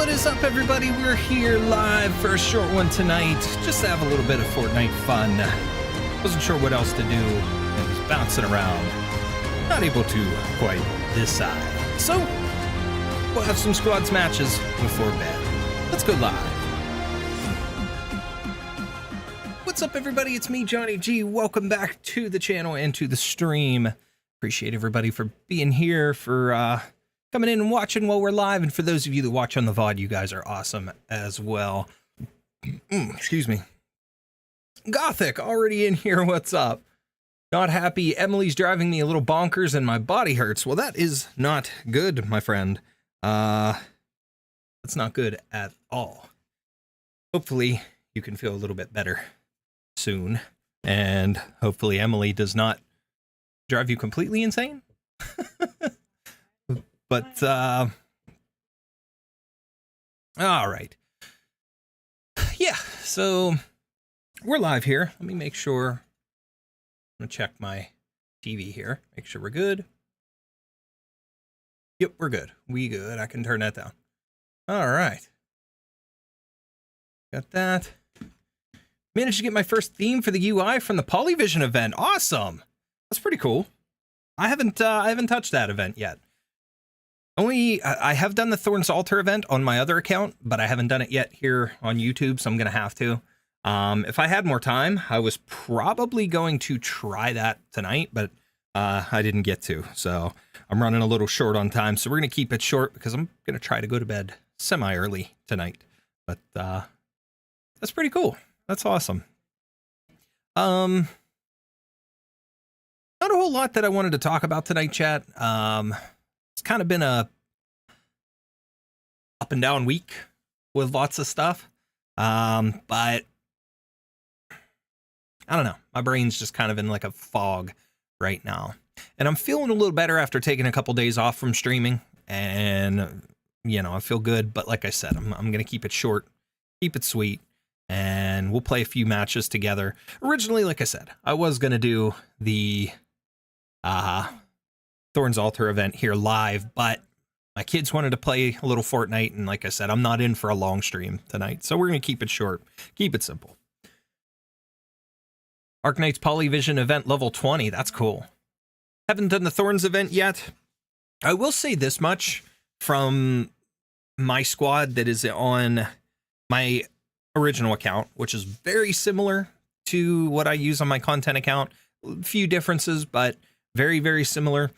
What is up, everybody? We're here live for a short one tonight, just to have a little bit of Fortnite fun. Wasn't sure what else to do, and was bouncing around. Not able to quite decide. So, we'll have some squads matches before bed. Let's go live. What's up, everybody? It's me, Johnny G. Welcome back to the channel and to the stream. Appreciate everybody for being here, for coming in and watching while we're live, and for those of you that watch on the VOD, you guys are awesome as well. Excuse me. Gothic, already in here, what's up? Not happy, Emily's driving me a little bonkers and my body hurts. Well, that is not good, my friend. That's not good at all. Hopefully, you can feel a little bit better soon, and hopefully Emily does not drive you completely insane. But, all right. Yeah, so we're live here. Let me make sure. I'm going to check my TV here. Make sure we're good. Yep, we're good. We good. I can turn that down. All right. Got that. Managed to get my first theme for the UI from the Polyvision event. Awesome. That's pretty cool. I haven't touched that event yet. I have done the Thorns Altar event on my other account, but I haven't done it yet here on YouTube, so I'm going to have to. If I had more time, I was probably going to try that tonight, but I didn't get to, so I'm running a little short on time, so we're going to keep it short because I'm going to try to go to bed semi-early tonight. But that's pretty cool. That's awesome. Not a whole lot that I wanted to talk about tonight, chat. It's kind of been a up and down week with lots of stuff. But I don't know. My brain's just kind of in like a fog right now. And I'm feeling a little better after taking a couple days off from streaming. And, you know, I feel good. But like I said, I'm going to keep it short, keep it sweet. And we'll play a few matches together. Originally, like I said, I was going to do the Thorns Altar event here live, but my kids wanted to play a little Fortnite, and like I said, I'm not in for a long stream tonight, so we're going to keep it short, keep it simple. Arknight's Polyvision event level 20, that's cool. Haven't done the Thorns event yet. I will say this much from my squad that is on my original account, which is very similar to what I use on my content account. A few differences, but very, very similar.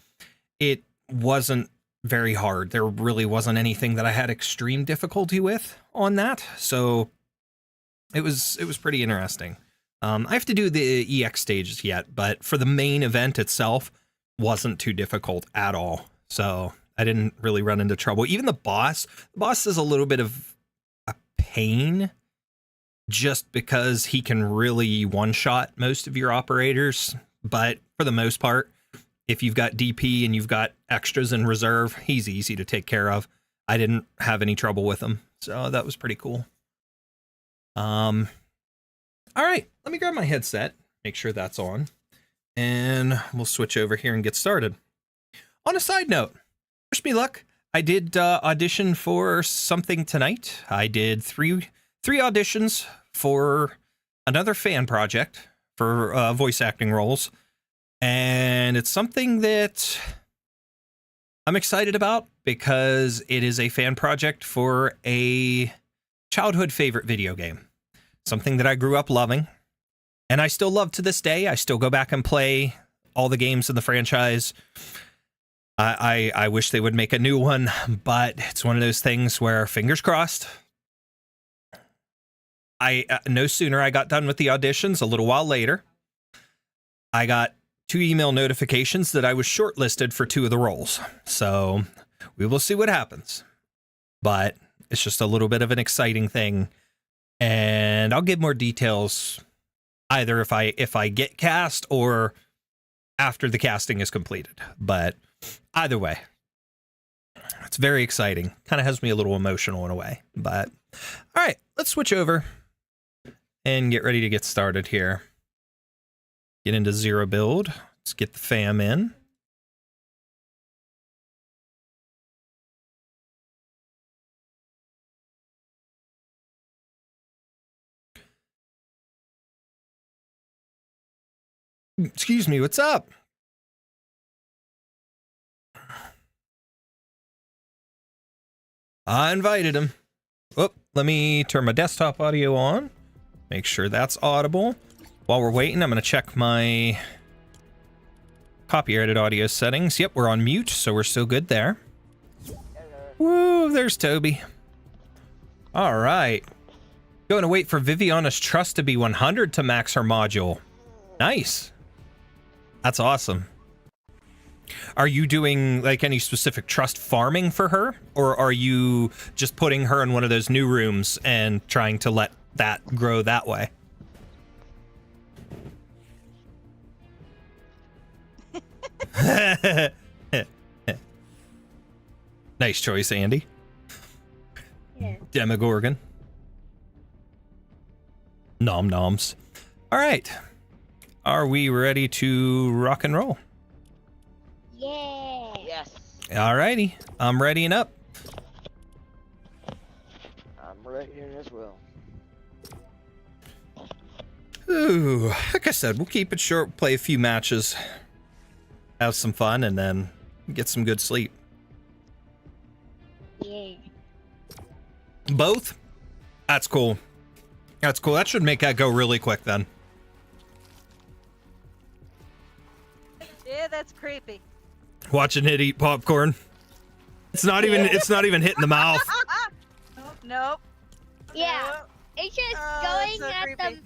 It wasn't very hard. There really wasn't anything that I had extreme difficulty with on that. So it was pretty interesting. I have to do the EX stages yet, but for the main event itself, wasn't too difficult at all. So I didn't really run into trouble. Even the boss is a little bit of a pain just because he can really one-shot most of your operators. But for the most part, if you've got DP and you've got extras in reserve, he's easy to take care of. I didn't have any trouble with him, so that was pretty cool. All right, let me grab my headset, make sure that's on, and we'll switch over here and get started. On a side note, wish me luck. I did audition for something tonight. I did three auditions for another fan project for voice acting roles. And it's something that I'm excited about because it is a fan project for a childhood favorite video game. Something that I grew up loving. And I still love to this day. I still go back and play all the games in the franchise. I wish they would make a new one, but it's one of those things where, fingers crossed. No sooner I got done with the auditions, a little while later, I got 2 email notifications that I was shortlisted for 2 of the roles. So we will see what happens. But it's just a little bit of an exciting thing. And I'll give more details either if I get cast or after the casting is completed. But either way, it's very exciting. Kind of has me a little emotional in a way. But all right, let's switch over and get ready to get started here. Get into zero build. Let's get the fam in. Excuse me, what's up? I invited him. Oh, let me turn my desktop audio on. Make sure that's audible. While we're waiting, I'm going to check my copyrighted audio settings. Yep, we're on mute, so we're still good there. Woo, there's Toby. All right. Going to wait for Viviana's trust to be 100 to max her module. Nice. That's awesome. Are you doing like any specific trust farming for her? Or are you just putting her in one of those new rooms and trying to let that grow that way? Nice choice, Andy. Yeah. Demogorgon. Nom noms. All right. Are we ready to rock and roll? Yeah. Yes. All righty. I'm readying up. I'm right here as well. Ooh, like I said, we'll keep it short, play a few matches, have some fun, and then get some good sleep. Yeah. Both? That's cool. That's cool. That should make that go really quick then. Yeah, that's creepy. Watching it eat popcorn. It's not even hitting the mouth. Nope. Yeah. Nope. It's just Oh, going that's so at creepy.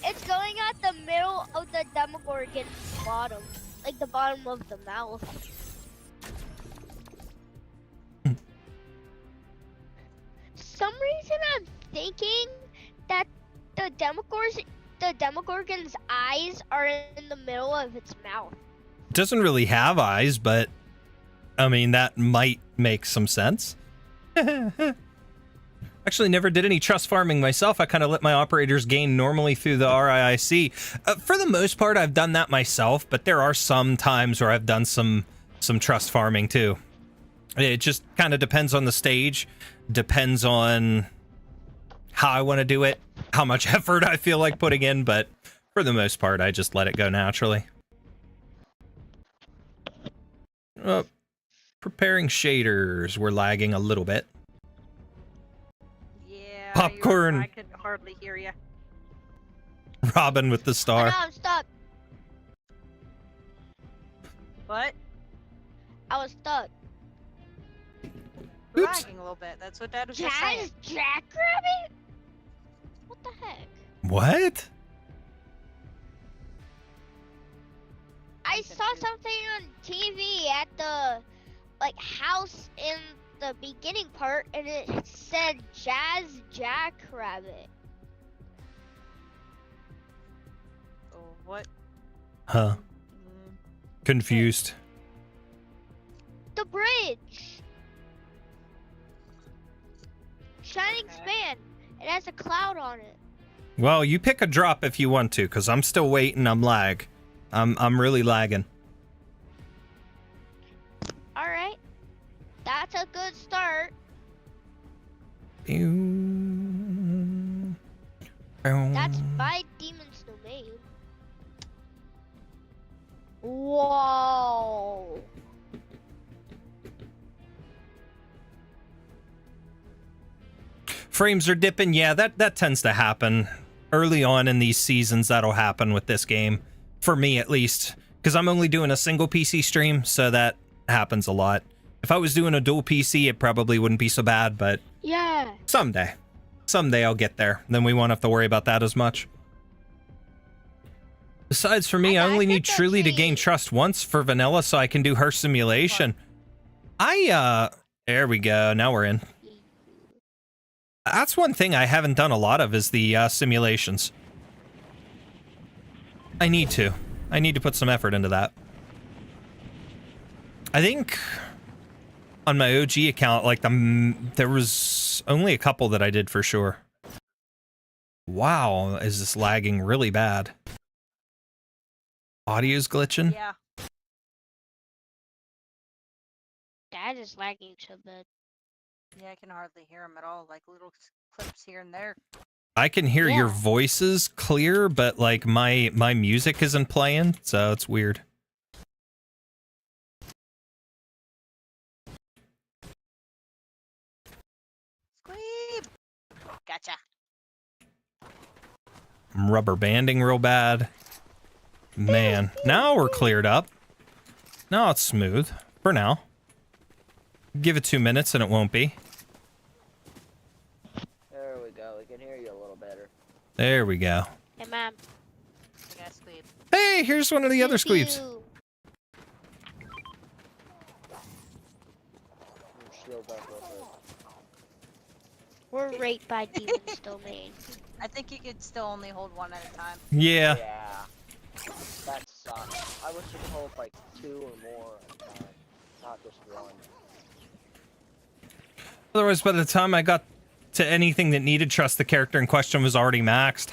It's going at the middle of the Demogorgon's bottom, like the bottom of the mouth. Some reason I'm thinking that the Demogorgon's eyes are in the middle of its mouth. It doesn't really have eyes, but I mean, that might make some sense. Actually, never did any trust farming myself. I kind of let my operators gain normally through the RIIC. For the most part, I've done that myself, but there are some times where I've done some trust farming too. It just kind of depends on the stage, depends on how I want to do it, how much effort I feel like putting in, but for the most part, I just let it go naturally. Preparing shaders. We're lagging a little bit. Yeah. Popcorn. I could hardly hear you. Robin with the Oh, star. no, I'm stuck. What? I was stuck. We're Oops. lagging a little bit. That's what Dad was just saying. Jackrabbit? What the heck? What? I saw something on TV at the house in the beginning part, and it said Jazz Jackrabbit. Oh, what? Huh. Mm, Confused. The bridge. Shining Okay. Span. It has a cloud on it. Well, you pick a drop if you want to, because I'm still waiting. I'm lag. I'm really lagging. All right. That's a good start. That's my demon's domain. Whoa. Frames are dipping. Yeah, that tends to happen early on in these seasons. That'll happen with this game, for me at least, because I'm only doing a single PC stream, so that happens a lot. If I was doing a dual PC, it probably wouldn't be so bad, but Yeah. someday I'll get there. Then we won't have to worry about that as much. Besides, for me, I only need Truly to gain trust once for vanilla so I can do her simulation. There we go. Now we're in. That's one thing I haven't done a lot of is the simulations. I need to put some effort into that. I think on my OG account, like there was only a couple that I did for sure. Wow, is this lagging really bad? Audio's glitching? yeah. That is lagging so bad. Yeah, I can hardly hear him at all. Like little clips here and there. I can hear your Yeah. voices clear, but like my music isn't playing, so it's weird. Squeeb. Gotcha. I'm rubber banding real bad. Man, now we're cleared up. Now it's smooth. For now. Give it 2 minutes and it won't be. There we go. We can hear you a little better. There we go. Hey, Mom. I got Squeeb. Hey, here's one of the other squeebs. Pew. Shield back real quick. We're raped by Demon's Domain. I think you could still only hold one at a time. Yeah. Yeah. That sucks. I wish you could hold like 2 or more at a time, not just 1. Otherwise, by the time I got to anything that needed trust, the character in question was already maxed.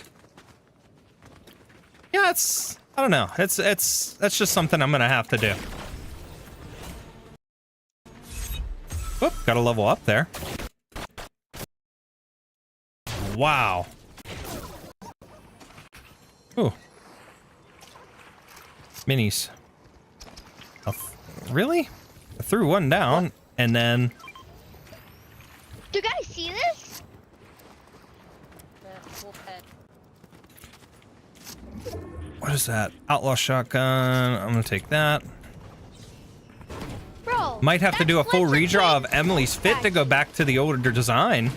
Yeah, it's... I don't know. That's just something I'm gonna have to do. Whoop, gotta level up there. Wow. Ooh. Minis. Oh, really? I threw one down, and then... Do you guys see this? The wolf head. What is that? Outlaw shotgun. I'm gonna take that. Bro. Might have to do a that's full legit redraw of like- Emily's fit to go back to the older design.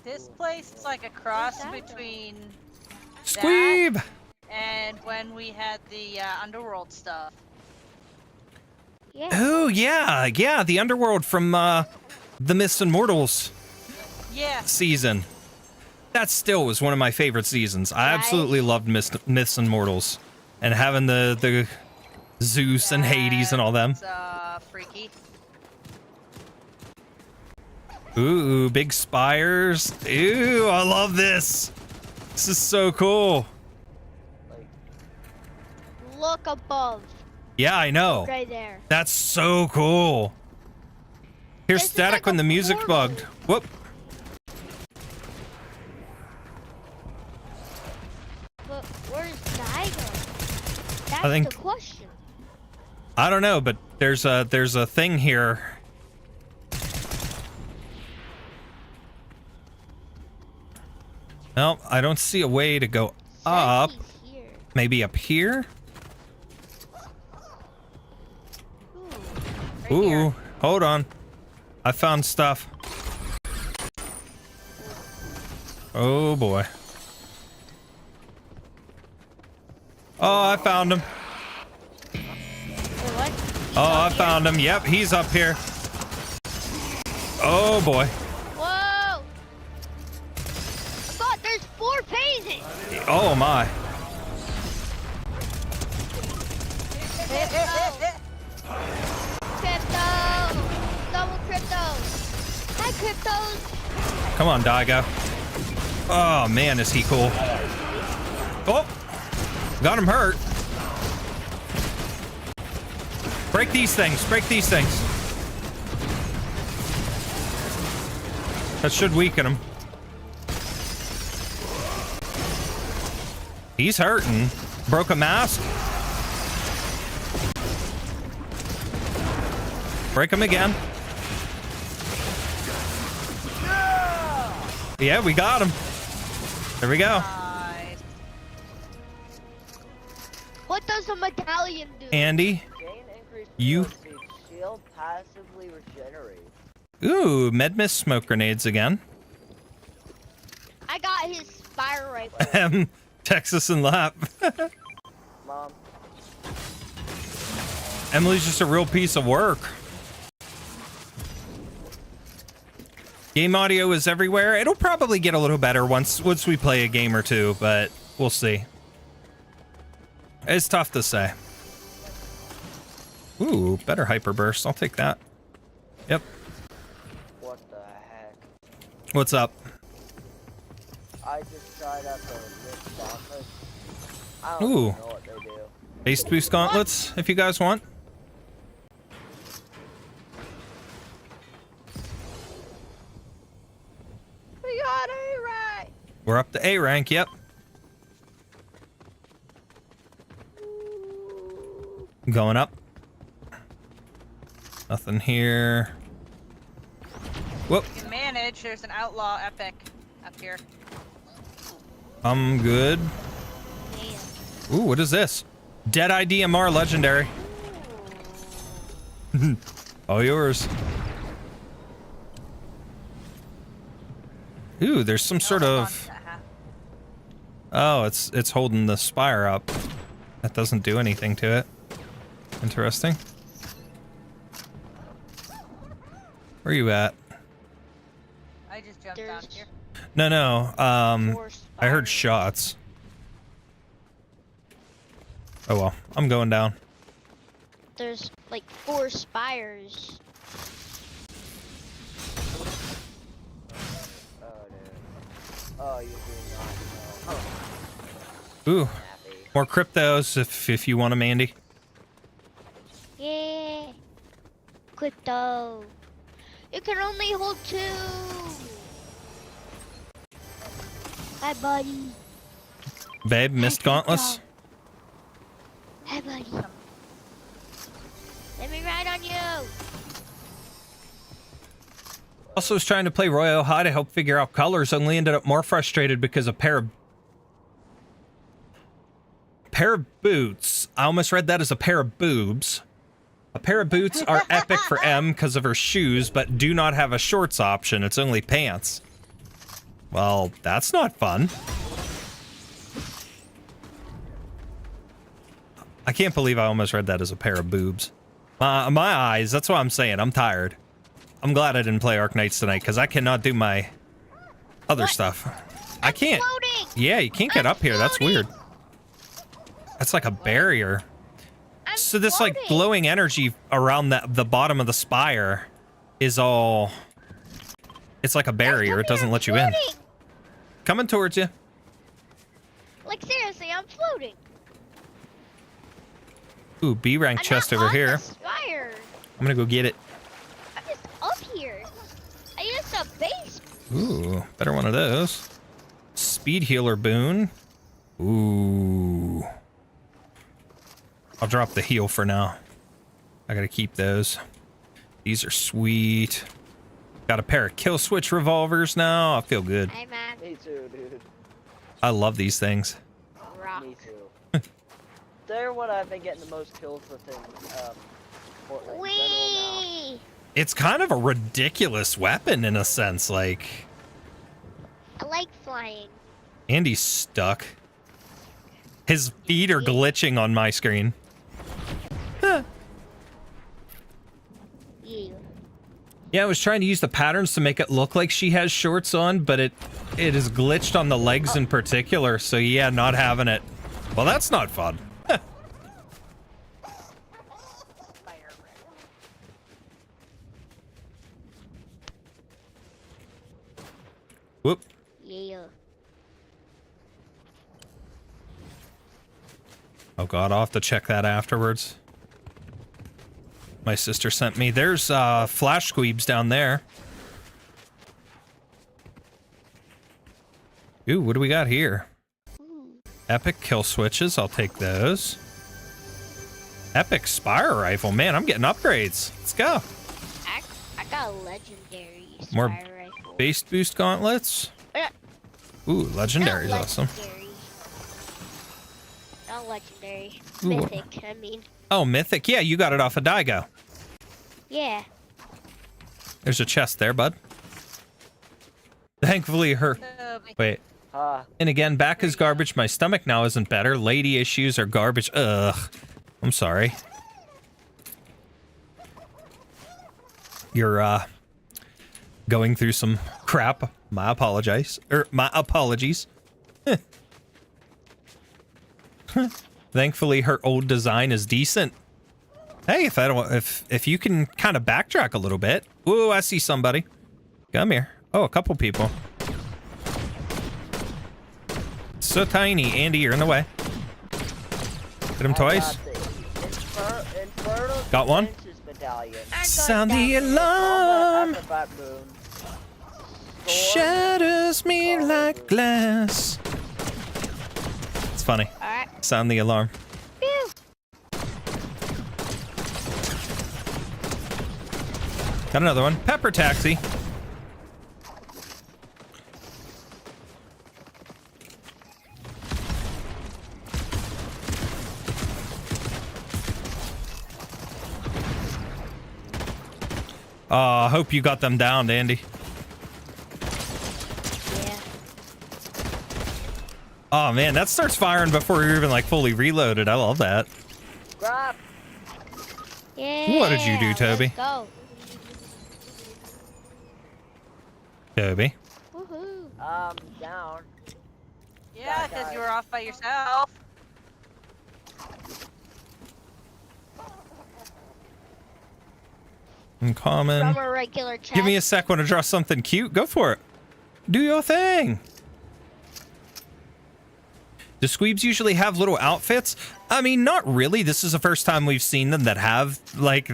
This place is like a cross that though? between SQWUEEB! and when we had the underworld stuff. Yeah. Oh, yeah. Yeah, the Underworld from the Myths and Mortals Yeah. season. That still was one of my favorite seasons. I absolutely loved Myths and Mortals. And having the Zeus and Hades and all them. It's freaky. Ooh, big spires. Ooh, I love this. This is so cool. Like, Look above. Yeah, I know. Right there. That's so cool. Here's This is static like when a the music portal. bugged. Whoop. But where's Dido? That's think- the question. I don't know, but there's a thing here. Well, I don't see a way to go up. Says he's here. Maybe up here? Right Ooh, here. hold on. I found stuff. Oh boy. Oh, I found him. Wait, what? Oh, I found him. Yep, he's up here. Oh boy. Whoa! God, there's 4 phases! Oh my. Crypto! Double crypto! Hi, cryptos! Come on, Daigo. Oh man, is he cool. Oh, got him hurt. Break these things, break these things. That should weaken him. He's hurting. Broke a mask. Break him again. Yeah, we got him. There we go. Nice. What does a medallion do? Andy. gain increased You- speed. Shield passively regenerates. Ooh, Medmis smoke grenades again. I got his spire rifle. Texas and Lap. Mom, Emily's just a real piece of work. Game audio is everywhere. It'll probably get a little better once we play a game or two, but we'll see. It's tough to say. Ooh, better hyper burst. I'll take that. Yep. what the heck? What's up? I just tried out the mixed gauntlets. I don't Ooh. even know what they do. Haste boost gauntlets, if you guys want. We're up to A rank, yep. Going up. Nothing here. Whoop. You can manage. There's an outlaw epic up here. I'm good. Yeah. Ooh, what is this? Dead IDMR legendary. All yours. Ooh, there's some sort of... Oh, it's holding the spire up. That doesn't do anything to it. Interesting. Where are you at? I just jumped down There's- here. No. 4 I heard spires. shots. Oh well, I'm going down. There's like 4 spires. Oh, dude. Oh, you do not know. Ooh, Happy. more cryptos if you want them, Andy. Yeah. Crypto. You can only hold 2. Hi, buddy. Babe, missed gauntless. Hi, buddy. Let me ride on you. Also was trying to play Royale High to help figure out colors, only ended up more frustrated because a pair of boots. I almost read that as a pair of boobs. A pair of boots are epic for M because of her shoes, but do not have a shorts option. It's only pants. Well, that's not fun. I can't believe I almost read that as a pair of boobs. My eyes, that's what I'm saying. I'm tired. I'm glad I didn't play Arc Knights tonight because I cannot do my other stuff. I can't. Floating. Yeah, you can't get I'm up here. That's floating. weird. That's like a barrier. I'm So this like floating. glowing energy around the bottom of the spire is all... It's like a barrier. It doesn't let you in. Floating. Coming towards you. Like seriously, I'm floating. Ooh, B rank I'm chest not over on here. the spire. I'm gonna go get it. I'm just up here. I used a base. Ooh, better one of those. Speed healer boon. Ooh. I'll drop the heal for now. I gotta keep those. These are sweet. Got a pair of kill switch revolvers now. I feel good. Hey man, Me too, dude. I love these things. rock. Me too. They're what I've been getting the most kills within Fortnite in general now. Wee! It's kind of a ridiculous weapon in a sense. Like, I like flying. Andy's stuck. His feet are glitching on my screen. Yeah. Yeah, I was trying to use the patterns to make it look like she has shorts on, but it is glitched on the legs in particular. So yeah, not having it. Well, that's not fun. Whoop. Yeah. Oh god, I'll have to check that afterwards. My sister sent me. There's flash squeebs down there. Ooh, what do we got here? Ooh. Epic kill switches, I'll take those. Epic spire rifle, man, I'm getting upgrades. Let's go. I got a legendary More spire rifle. Base boost gauntlets. Yeah. Ooh, legendary is Not awesome. legendary. Not legendary. Ooh. Mythic, I mean. Oh, mythic. Yeah, you got it off of Daigo. Yeah. There's a chest there, bud. Thankfully, her... Wait. And again, back is garbage. My stomach now isn't better. Lady issues are garbage. Ugh. I'm sorry. You're, going through some crap. My apologies. My apologies. Thankfully, her old design is decent. Hey, if you can kind of backtrack a little bit. Ooh, I see somebody. Come here. Oh, a couple people. So tiny. Andy, you're in the way. Hit him twice. Got one. Sound the alarm. Shadows Trust me like glass. It's funny. Alright. Sound the alarm. Pew. Got another one. Pepper taxi. I hope you got them down, Andy. Yeah. Oh man, that starts firing before you're even like fully reloaded. I love that. Grab. Yeah. What did you do, Toby? Let's go. Toby. Woohoo. Down. Yeah, because you were off by yourself. Uncommon. From a regular chest. Give me a sec. Want to draw something cute? Go for it. Do your thing. Do squeebs usually have little outfits? I mean, not really. This is the first time we've seen them that have like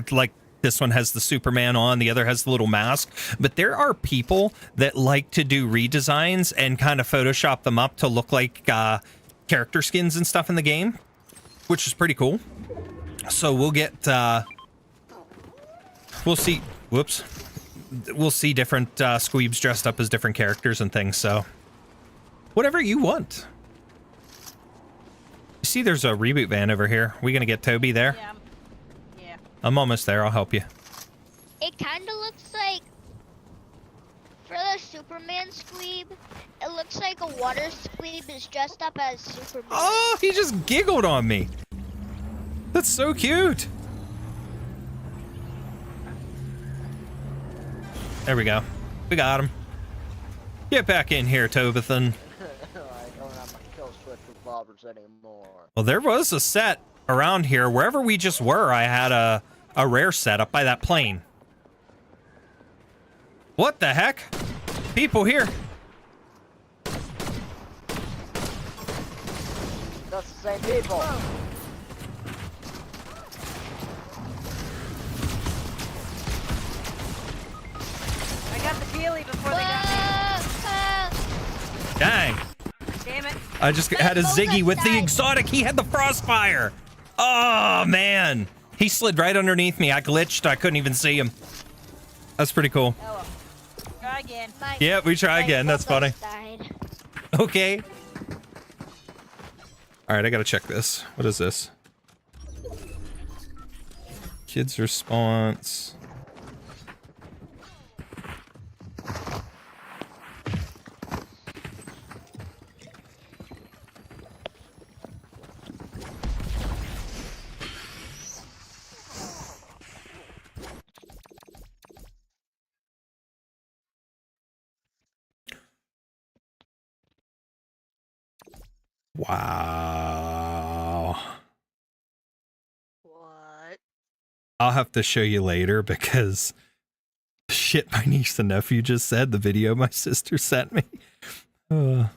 this one has the Superman on, the other has the little mask. But there are people that like to do redesigns and kind of Photoshop them up to look like character skins and stuff in the game, which is pretty cool. So we'll get we'll see. Whoops. We'll see different squeebs dressed up as different characters and things. So whatever you want. You see, there's a reboot van over here. We gonna get Toby there? Yeah. Yeah. I'm almost there. I'll help you. It kind of looks like, for the Superman squeeb, it looks like a water squeeb is dressed up as Superman. Oh, he just giggled on me. That's so cute. There we go. We got him. Get back in here, Tobithan. I don't have my kill switch revolvers anymore. Well, there was a set around here. Wherever we just were, I had a rare set up by that plane. What the heck? People here. That's the same people. I got the peely before they got me. Dang. Damn it. I just had a Ziggy with the exotic. He had the frostfire. Oh, man. He slid right underneath me. I glitched. I couldn't even see him. That's pretty cool. Oh well. Try again. Yeah, we try again. That's funny. Died. Okay. All right, I gotta check this. What is this? Kids response. Wow. What? I'll have to show you later because shit my niece and nephew just said, the video my sister sent me. I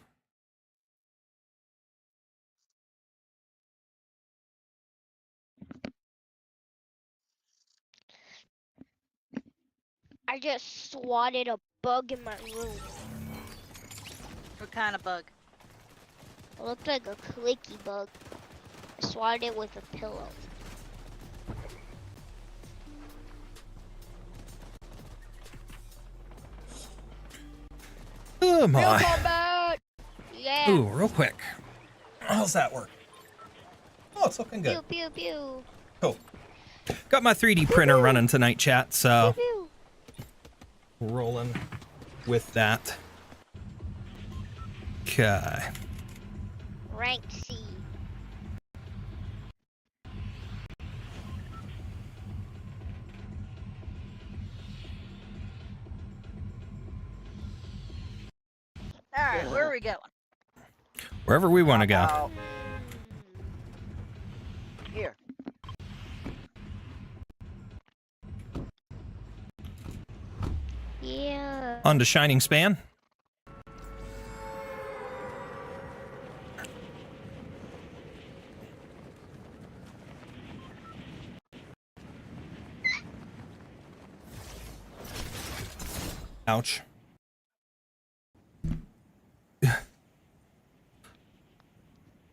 just swatted a bug in my room. What kind of bug? It looked like a clicky bug. I swatted it with a pillow. Oh Real my. combat! Yeah. Ooh, real quick. How's that work? Oh, it's looking good. Pew pew pew. Cool. Got my 3D printer running tonight, chat, so Pew pew. rolling with that. Okay. Rank C. Alright, where are we going? Wherever we want to go. Out. Here. Yeah. On to Shining Span. Ouch.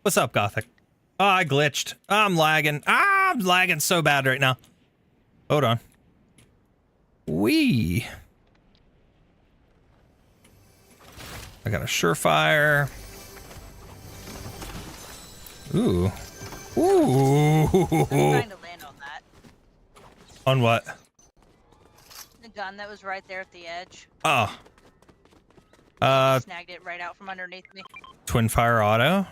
What's up, Gothic? Oh, I glitched. I'm lagging. I'm lagging so bad right now. Hold on. Wee. I got a surefire. Ooh. Ooh. I'm trying to land on that. On what? The gun that was right there at the edge. Oh. Snagged it right out from underneath me. Twin fire auto.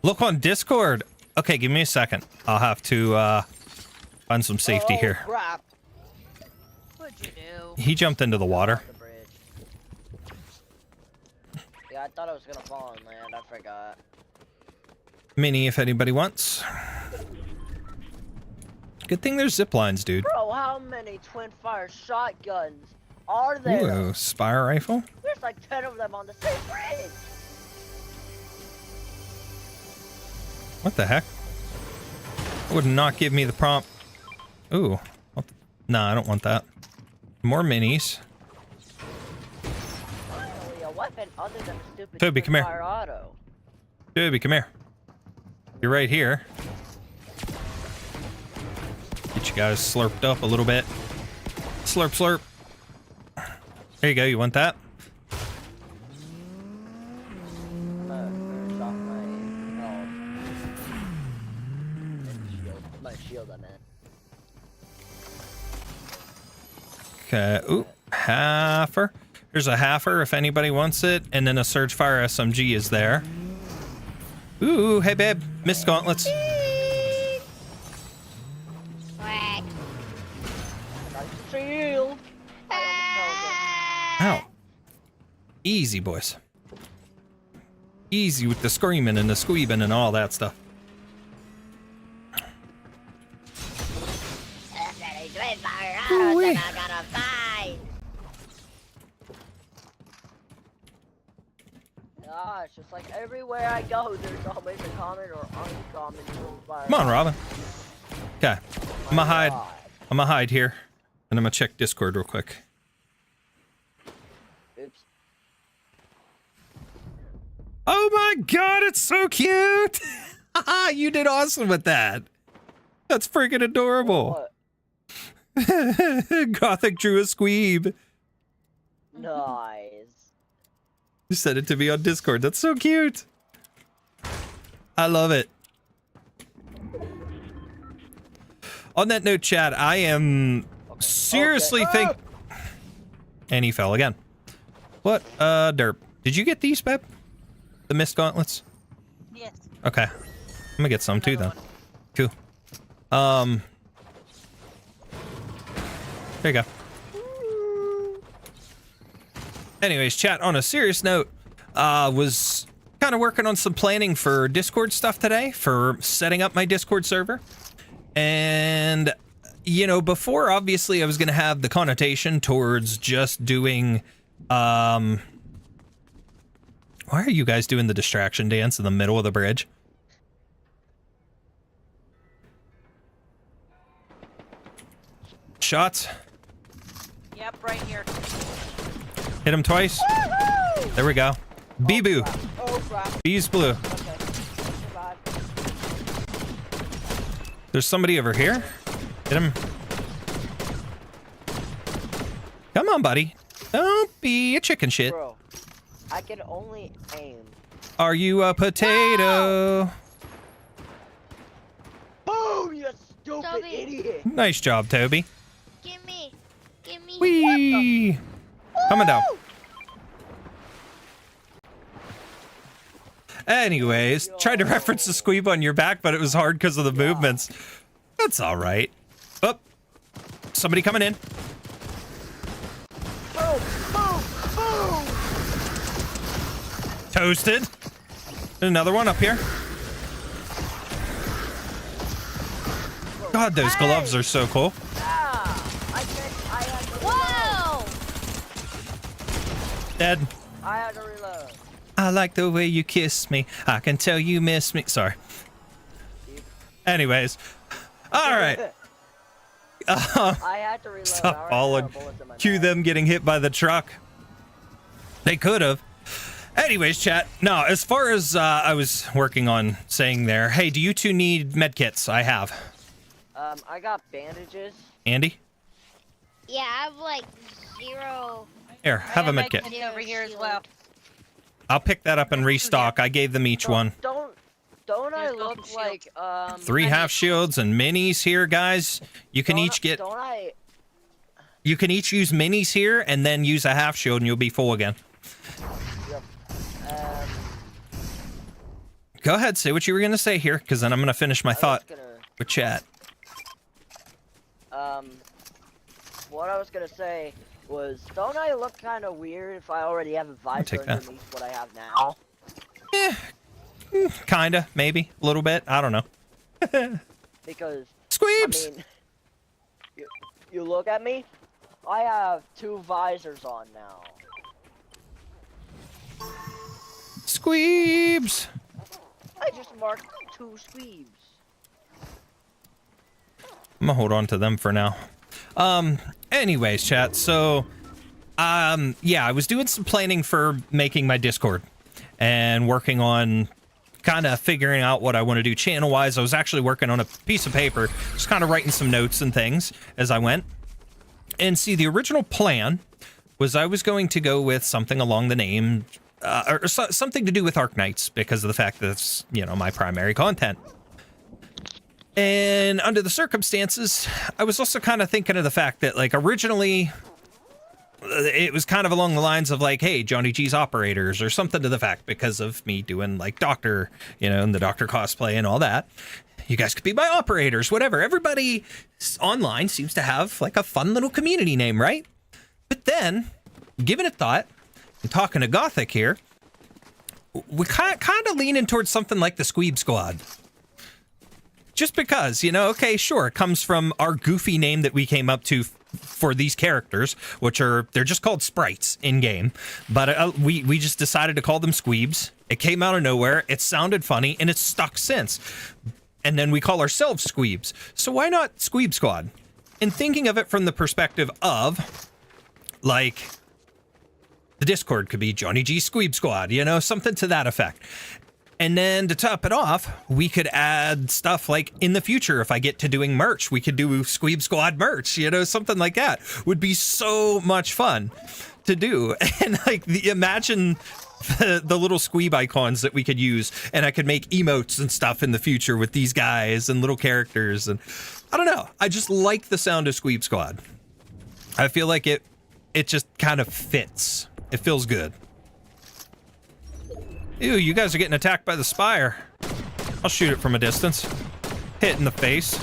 Look on Discord. Okay, give me a second. I'll have to find some safety here. Crap. What'd you do? He jumped into the water. The bridge. Yeah, I thought I was gonna fall on land. I forgot. Mini, if anybody wants. Good thing there's zip lines, dude. Bro, how many twin fire shotguns are there? Ooh, spire rifle. There's like 10 of them on the same bridge. What the heck? Would not give me the prompt. Ooh. Nah, I don't want that. More minis. Finally, a weapon other than a stupid Toby, come here. fire auto. Toby, come here. You're right here. Get you guys slurped up a little bit. Slurp, slurp. There you go. You want that? My shield, I meant. Okay. Ooh, halfer. There's a halfer if anybody wants it, and then a surge fire SMG is there. Ooh, hey babe, missed gauntlets. Swag. Shield. Ow. Easy, boys. Easy with the screaming and the squeebing and all that stuff. Ooh-wee. Gosh, it's like everywhere I go, there's always a common or uncommon twin fire. Come on, Robin. Okay, I'm gonna hide. God. I'm gonna hide here, and I'm gonna check Discord real quick. Oops. Oh my god, it's so cute! You did awesome with that. That's freaking adorable. What? Gothic drew a squeeb. Nice. You sent it to me on Discord. That's so cute. I love it. On that note, chat, I am seriously think. And he fell again. What? Derp. Did you get these, Beb? The mist gauntlets? Yes. Okay. I'm gonna get some too then. Cool. There you go. Anyways, chat, on a serious note, was kind of working on some planning for Discord stuff today for setting up my Discord server. And, you know, before, obviously, I was going to have the connotation towards just doing, why are you guys doing the distraction dance in the middle of the bridge? Shots. Yep, right here. Hit him twice. There we go. Bee-boo. Oh crap. Bees blue. Okay. Goodbye. There's somebody over here. Hit him. Come on, buddy. Don't be a chicken shit. Bro, I can only aim. Are you a potato? Boom, you stupid Toby. idiot. Nice job, Toby. Give me. Whee! Coming down. Anyways, tried to reference the squeeb on your back, but it was hard because of the movements. That's all right. Oh, somebody coming in. Boom, boom, boom. Toasted. Another one up here. God, those gloves are so cool. I had to Whoa! Dead. I had to reload. I like the way you kiss me. I can tell you miss me. Sorry. Anyways. All right. I had to reload. Stop I already falling. had bullets in my Cue bag. them getting hit by the truck. They could have. Anyways, chat. No, as far as I was working on saying there, hey, do you two need med kits? I have. I got bandages. Andy? Yeah, I have like 0. Here, have a med kit. Over here as well. I'll pick that up and restock. I gave them each one. Don't I look like 3 half shields and minis here, guys. You can each get. You can each use minis here and then use a half shield and you'll be full again. Yep. Go ahead, say what you were gonna say here, because then I'm gonna finish my thought with chat. What I was gonna say was, don't I look kind of weird if I already have a visor underneath what I have now? Kinda, maybe, a little bit. I don't know. Because Squeebs! I mean, you look at me. I have 2 visors on now. Squeebs! I just marked 2 squeebs. I'm gonna hold on to them for now. Anyways, chat, so, yeah, I was doing some planning for making my Discord and working on kind of figuring out what I want to do channel-wise. I was actually working on a piece of paper, just kind of writing some notes and things as I went. And see, the original plan was I was going to go with something along the name, or something to do with Arknights, because of the fact that it's, you know, my primary content. And under the circumstances, I was also kind of thinking of the fact that, like, originally, it was kind of along the lines of, like, hey, Johnny G's Operators, or something to the fact, because of me doing, like, Doctor, you know, and the Doctor cosplay and all that. You guys could be my operators, whatever. Everybody online seems to have, like, a fun little community name, right? But then, giving it thought, and talking to Gothic here, we kind of leaning towards something like the Squeeb Squad. Just because, you know, okay, sure, it comes from our goofy name that we came up to for these characters, which are, they're just called sprites in-game. But we just decided to call them Squeebs. It came out of nowhere, it sounded funny, and it's stuck since. And then we call ourselves Squeebs. So why not Squeeb Squad? And thinking of it from the perspective of, like, the Discord could be Johnny G Squeeb Squad, you know, something to that effect. And then to top it off, we could add stuff like in the future, if I get to doing merch, we could do Squeeb Squad merch, you know, something like that would be so much fun to do. And like, imagine the little Squeeb icons that we could use, and I could make emotes and stuff in the future with these guys and little characters. And I don't know, I just like the sound of Squeeb Squad. I feel like it just kind of fits. It feels good. Ew, you guys are getting attacked by the Spire. I'll shoot it from a distance. Hit in the face.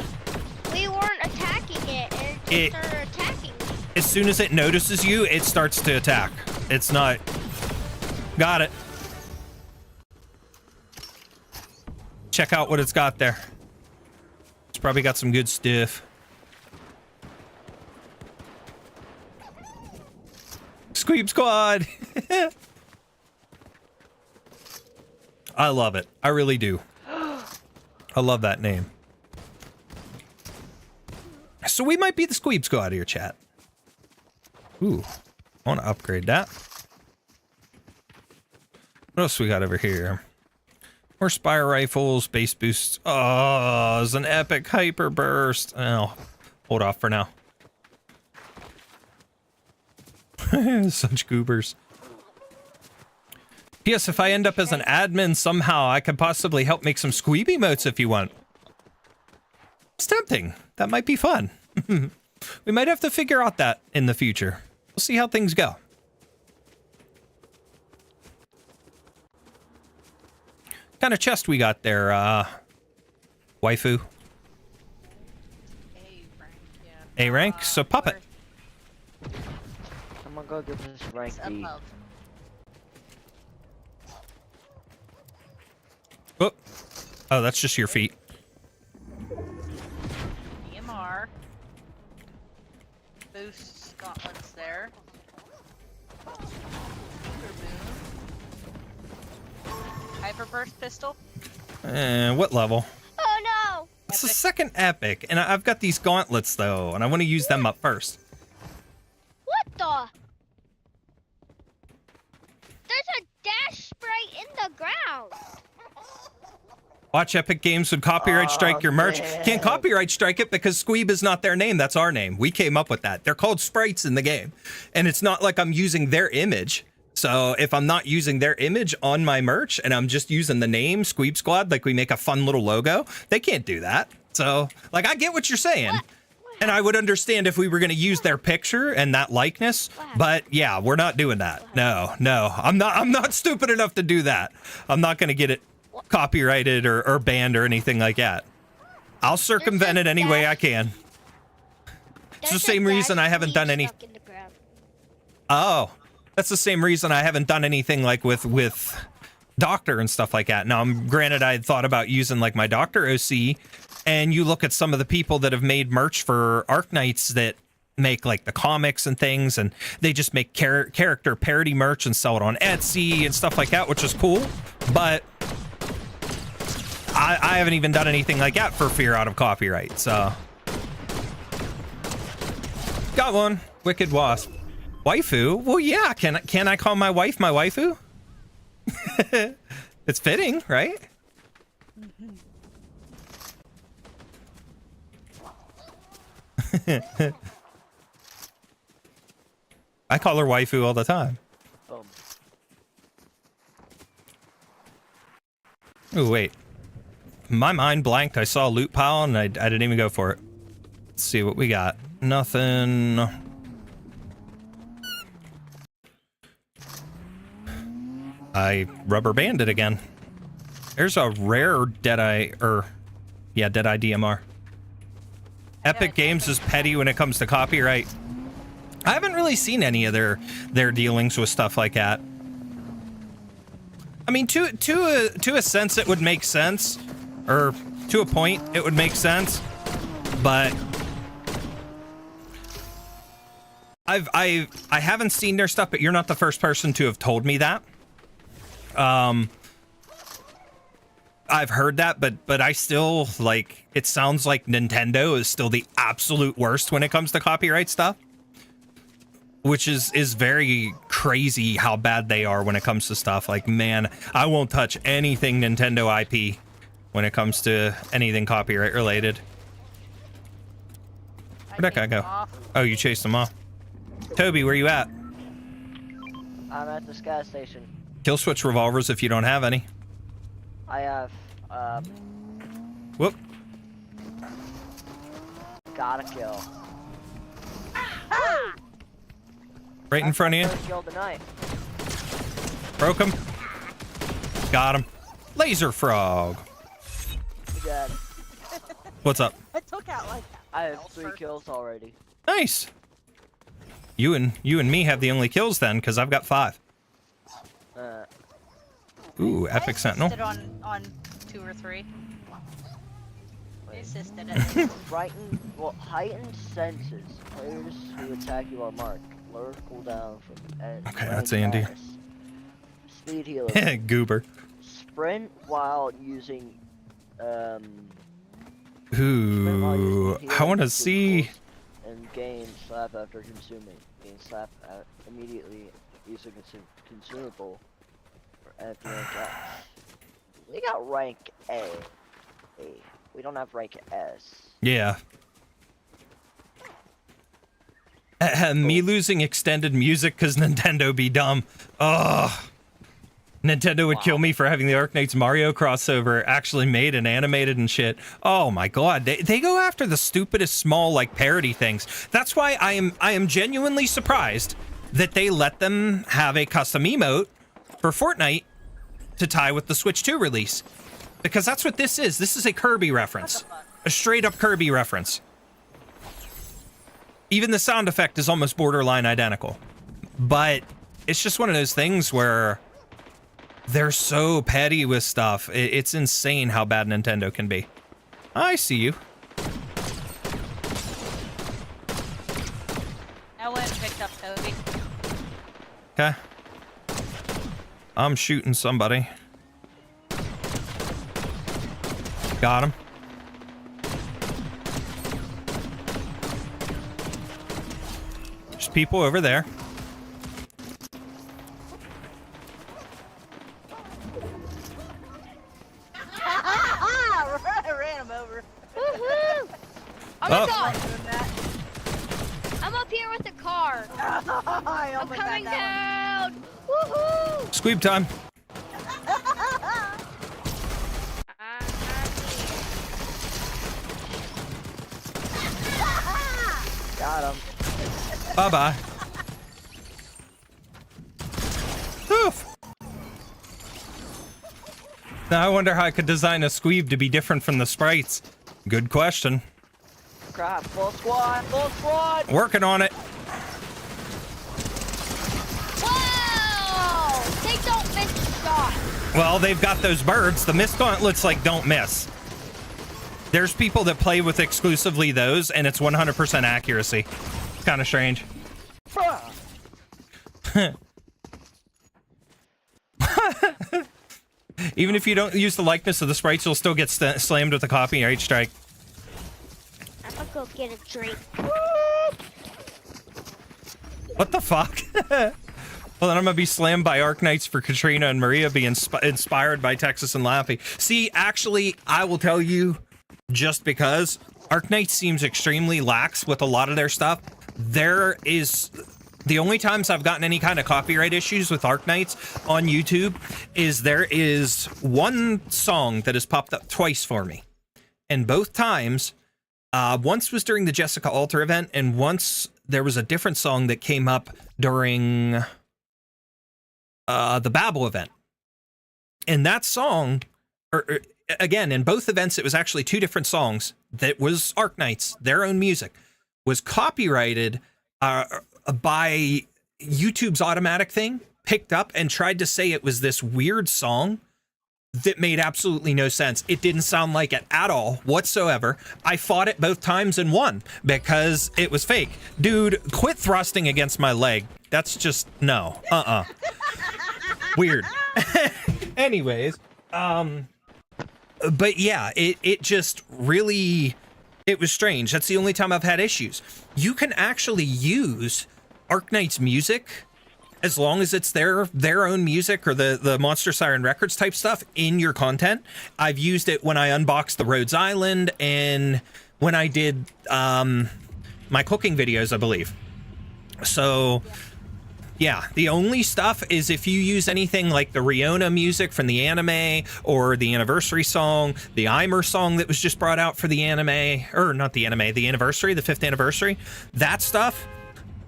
We weren't attacking it, and it started attacking me. As soon as it notices you, it starts to attack. It's not... Got it. Check out what it's got there. It's probably got some good stuff. Squeeb Squad! I love it. I really do. I love that name. So we might be the Squeeb Squad here, chat. Ooh. I want to upgrade that. What else we got over here? More Spire Rifles, base boosts. Oh, it's an epic hyper burst. Oh, hold off for now. Such goobers. P.S. If I end up as an admin somehow, I could possibly help make some Squeeb emotes if you want. It's tempting. That might be fun. We might have to figure out that in the future. We'll see how things go. What kind of chest we got there, waifu? A rank? So pop it. I'm gonna go get this rank B. Oh. Oh, that's just your feet. EMR. Boost gauntlets there. Hyperburst pistol. What level? Oh no! It's the second epic, and I've got these gauntlets though, and I want to use them up first. What the? There's a dash Watch Epic Games would copyright strike your merch. Man. Can't copyright strike it because SQWUEEB is not their name. That's our name. We came up with that. They're called sprites in the game. And it's not like I'm using their image. So if I'm not using their image on my merch and I'm just using the name SQWUEEB Squad, like we make a fun little logo, they can't do that. So, like, I get what you're saying. And I would understand if we were going to use their picture and that likeness, but yeah, we're not doing that. No, I'm not stupid enough to do that. I'm not going to get it copyrighted or banned or anything like that. I'll circumvent it any way I can. It's the same reason I haven't done any. Oh, that's the same reason I haven't done anything like with Doctor and stuff like that. Now, granted, I had thought about using like my Doctor OC. And you look at some of the people that have made merch for Arknights that make like the comics and things, and they just make character parody merch and sell it on Etsy and stuff like that, which is cool. But I haven't even done anything like that for fear out of copyright. So got one. Wicked Wasp. Waifu? Well, yeah. Can I call my wife my waifu? It's fitting, right? I call her waifu all the time. Oh, wait. My mind blanked. I saw a loot pile and I didn't even go for it. Let's see what we got. Nothing. I rubber banded again. There's a rare Deadeye, Deadeye DMR. Epic Games is petty when it comes to copyright. I haven't really seen any of their dealings with stuff like that. I mean, to a sense, it would make sense, or to a point, it would make sense. But I haven't seen their stuff. But you're not the first person to have told me that. I've heard that, but I still, like, it sounds like Nintendo is still the absolute worst when it comes to copyright stuff. Which is very crazy how bad they are when it comes to stuff. Like, man, I won't touch anything Nintendo IP when it comes to anything copyright related. Where'd that guy go? Oh, you chased him off. Toby, where you at? I'm at this gas station. Kill switch revolvers if you don't have any. I have, Whoop. Gotta kill. Right in front of you. First kill tonight. Broke him. Got him. Laser frog. You got it. What's up? I took out like that. I have 3 kills already. Nice. You and me have the only kills then, because I've got 5. Ooh, epic sentinel. I assisted on 2 or 3. I assisted it. Heightened senses. Players who attack you are marked. Lower cooldown from Okay, that's Andy. Speed healer. Goober. Sprint while using Ooh, I want to see. And gain slap after consuming. Gain slap immediately using consumable. At the rank S. We got rank A. We don't have rank S. Yeah. Me losing extended music because Nintendo be dumb. Ugh. Nintendo would kill me for having the Arknights Mario crossover actually made and animated and shit. Oh my god, they go after the stupidest small like parody things. That's why I am genuinely surprised that they let them have a custom emote for Fortnite to tie with the Switch 2 release. Because that's what this is. This is a Kirby reference. A straight up Kirby reference. Even the sound effect is almost borderline identical. But it's just one of those things where they're so petty with stuff. It's insane how bad Nintendo can be. I see you. I went and picked up Toby. Okay. I'm shooting somebody. Got him. There's people over there. Woohoo! Oh my Oh. god! Doing that. I'm up here with the car. I I'm almost coming had that down. Woohoo! Squeeb time. Got him. Bye-bye. Oof. Now I wonder how I could design a squeeb to be different from the sprites. Good question. Crap, full squad, full squad! Working on it. Whoa! They don't miss the shot. Well, they've got those birds. The mist gauntlets like don't miss. There's people that play with exclusively those, and it's 100% accuracy. It's kind of strange. Even if you don't use the likeness of the sprites, you'll still get slammed with a copyright strike. I'm gonna go get a drink. What the fuck? Well, then I'm gonna be slammed by Arknights for Katrina and Maria being inspired by Texas and Lappy. See, actually, I will tell you, just because Arknights seems extremely lax with a lot of their stuff, there is... The only times I've gotten any kind of copyright issues with Arknights on YouTube is there is one song that has popped up twice for me. And both times, once was during the Jessica Alter event, and once there was a different song that came up during the Babel event. And that song, again, in both events, it was actually two different songs that was Arknights, their own music, was copyrighted by YouTube's automatic thing, picked up and tried to say it was this weird song that made absolutely no sense. It didn't sound like it at all whatsoever. I fought it both times and won because it was fake. Dude, quit thrusting against my leg. That's just, no. Weird. Anyways, but yeah, it just really, it was strange. That's the only time I've had issues. You can actually use Arknight's music as long as it's their own music or the Monster Siren Records type stuff in your content. I've used it when I unboxed the Rhodes Island and when I did my cooking videos, I believe. So yeah, the only stuff is if you use anything like the Riona music from the anime or the anniversary song, the Eimer song that was just brought out for the anime, or not the anime, the anniversary, the 5th anniversary, that stuff,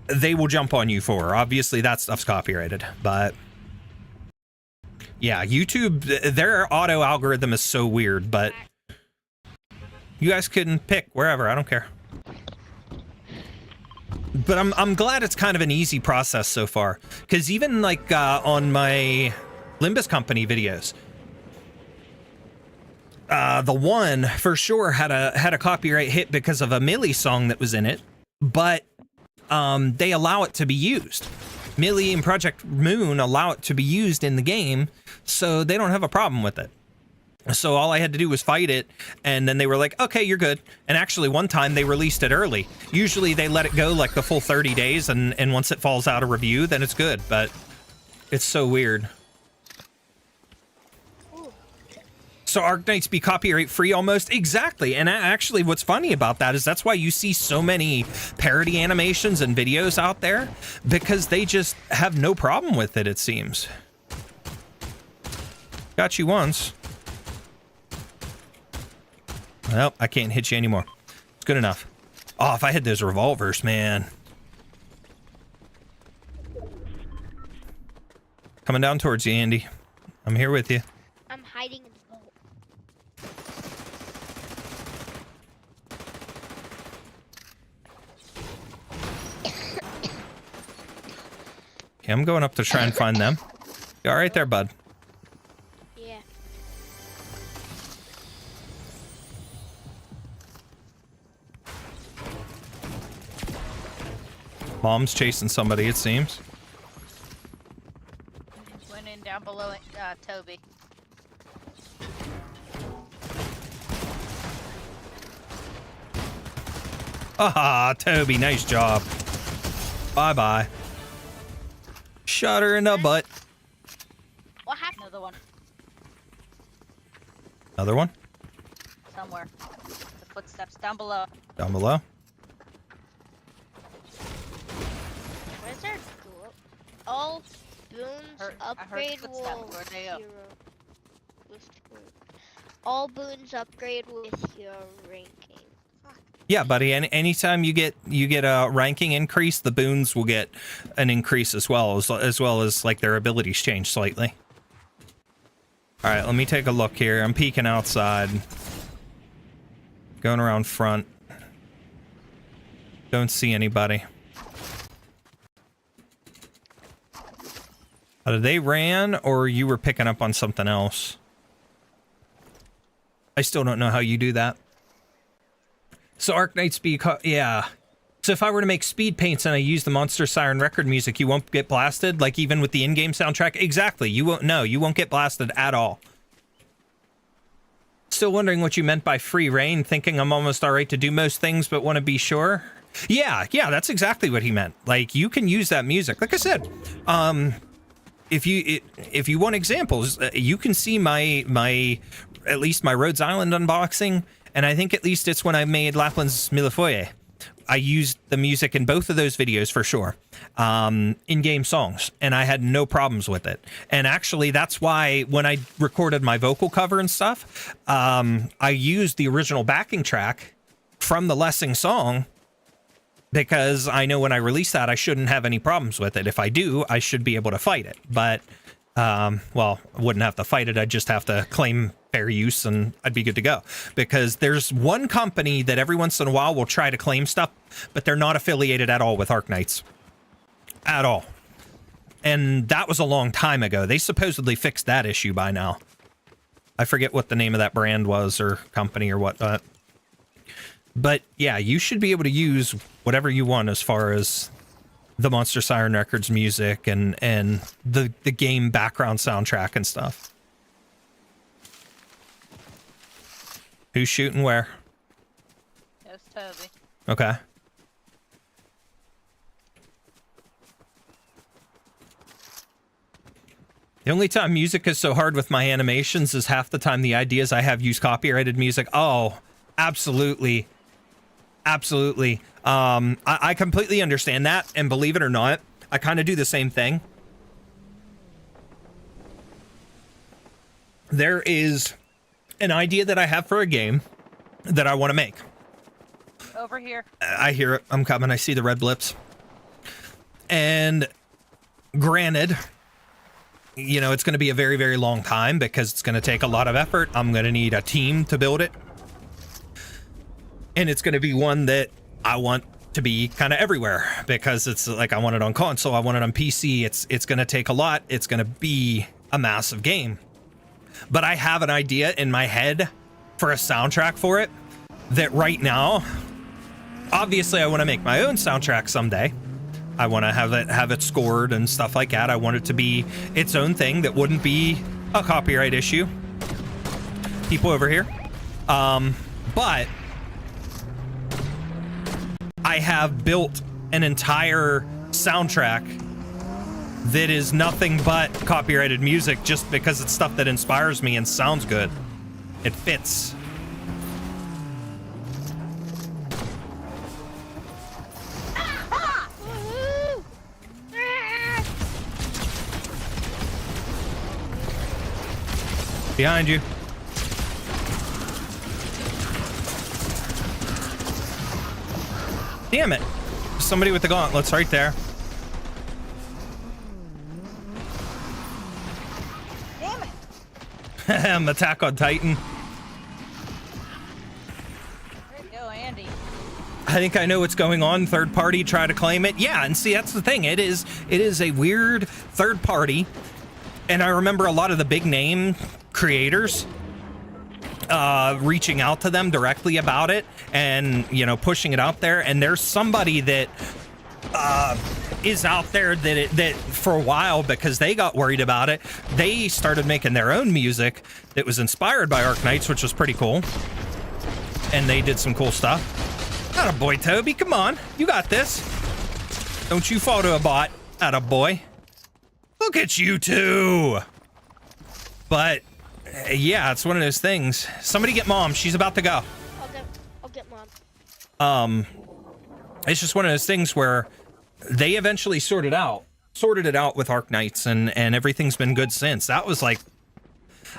they will jump on you for. Obviously, that stuff's copyrighted, but yeah, YouTube, their auto algorithm is so weird, but you guys can pick wherever, I don't care. But I'm glad it's kind of an easy process so far, because even like on my Limbus Company videos, the one for sure had a copyright hit because of a Millie song that was in it, but they allow it to be used. Millie and Project Moon allow it to be used in the game, so they don't have a problem with it. So all I had to do was fight it, and then they were like, okay, you're good. And actually, one time they released it early. Usually they let it go like the full 30 days, and once it falls out of review, then it's good. But it's so weird. So Arknights be copyright free almost? Exactly. And actually what's funny about that is that's why you see so many parody animations and videos out there, because they just have no problem with it, it seems. Got you once. Well, I can't hit you anymore. It's good enough. Oh, if I had those revolvers, man. Coming down towards you, Andy. I'm here with you. I'm hiding in the boat. Okay, I'm going up to try and find them. You all right there, bud? Yeah. Mom's chasing somebody, it seems. Went in down below Toby. Ah, Toby, nice job. Bye-bye. Shot her in the butt. What happened? Another one. Another one? Somewhere. The footsteps down below. Down below. Where's their door? All boons I heard upgrade footsteps. will Where'd they go? all boons upgrade with your ranking. Yeah, buddy. Anytime you get a ranking increase, the boons will get an increase as well as like their abilities change slightly. All right, let me take a look here. I'm peeking outside, going around front. Don't see anybody. Either they ran or you were picking up on something else. I still don't know how you do that. So Arknight speed, yeah. So if I were to make speed paints and I use the Monster Siren record music, you won't get blasted, like even with the in-game soundtrack? Exactly, you won't, no, you won't get blasted at all. Still wondering what you meant by free reign, thinking I'm almost alright to do most things but want to be sure? Yeah, that's exactly what he meant. Like, you can use that music. Like I said, if you want examples, you can see my at least my Rhodes Island unboxing, and I think at least it's when I made Lapland's Millefoye. I used the music in both of those videos for sure, in-game songs, and I had no problems with it. And actually, that's why when I recorded my vocal cover and stuff, I used the original backing track from the Lessing song, because I know when I release that, I shouldn't have any problems with it. If I do, I should be able to fight it. But, well, I wouldn't have to fight it. I'd just have to claim fair use and I'd be good to go. Because there's one company that every once in a while will try to claim stuff, but they're not affiliated at all with Arknights. At all. And that was a long time ago. They supposedly fixed that issue by now. I forget what the name of that brand was or company or whatnot. But yeah, you should be able to use whatever you want as far as the Monster Siren Records music and the game background soundtrack and stuff. Who's shooting where? It's Toby. Okay. The only time music is so hard with my animations is half the time the ideas I have use copyrighted music. Oh, absolutely. Absolutely. I completely understand that, and believe it or not, I kind of do the same thing. There is an idea that I have for a game that I want to make. Over here. I hear it. I'm coming. I see the red blips. And granted, you know, it's going to be a very, very long time because it's going to take a lot of effort. I'm going to need a team to build it. And it's going to be one that I want to be kind of everywhere because it's like I want it on console, I want it on PC. It's going to take a lot. It's going to be a massive game. But I have an idea in my head for a soundtrack for it that right now, obviously I want to make my own soundtrack someday. I want to have it scored and stuff like that. I want it to be its own thing that wouldn't be a copyright issue. People over here. But I have built an entire soundtrack that is nothing but copyrighted music just because it's stuff that inspires me and sounds good. It fits. Behind you. Damn it. Somebody with the gauntlets right there. Damn it. Attack on Titan. There you go, Andy. I think I know what's going on. Third party, try to claim it. Yeah, and see, that's the thing. It is a weird third party. And I remember a lot of the big name creators reaching out to them directly about it and, you know, pushing it out there. And there's somebody that is out there that for a while, because they got worried about it, they started making their own music that was inspired by Arknights, which was pretty cool. And they did some cool stuff. Atta boy, Toby, come on. You got this. Don't you fall to a bot. Atta boy. Look at you two. But yeah, it's one of those things. Somebody get mom. She's about to go. It's just one of those things where they eventually sorted it out with Arknights, and everything's been good since. That was like,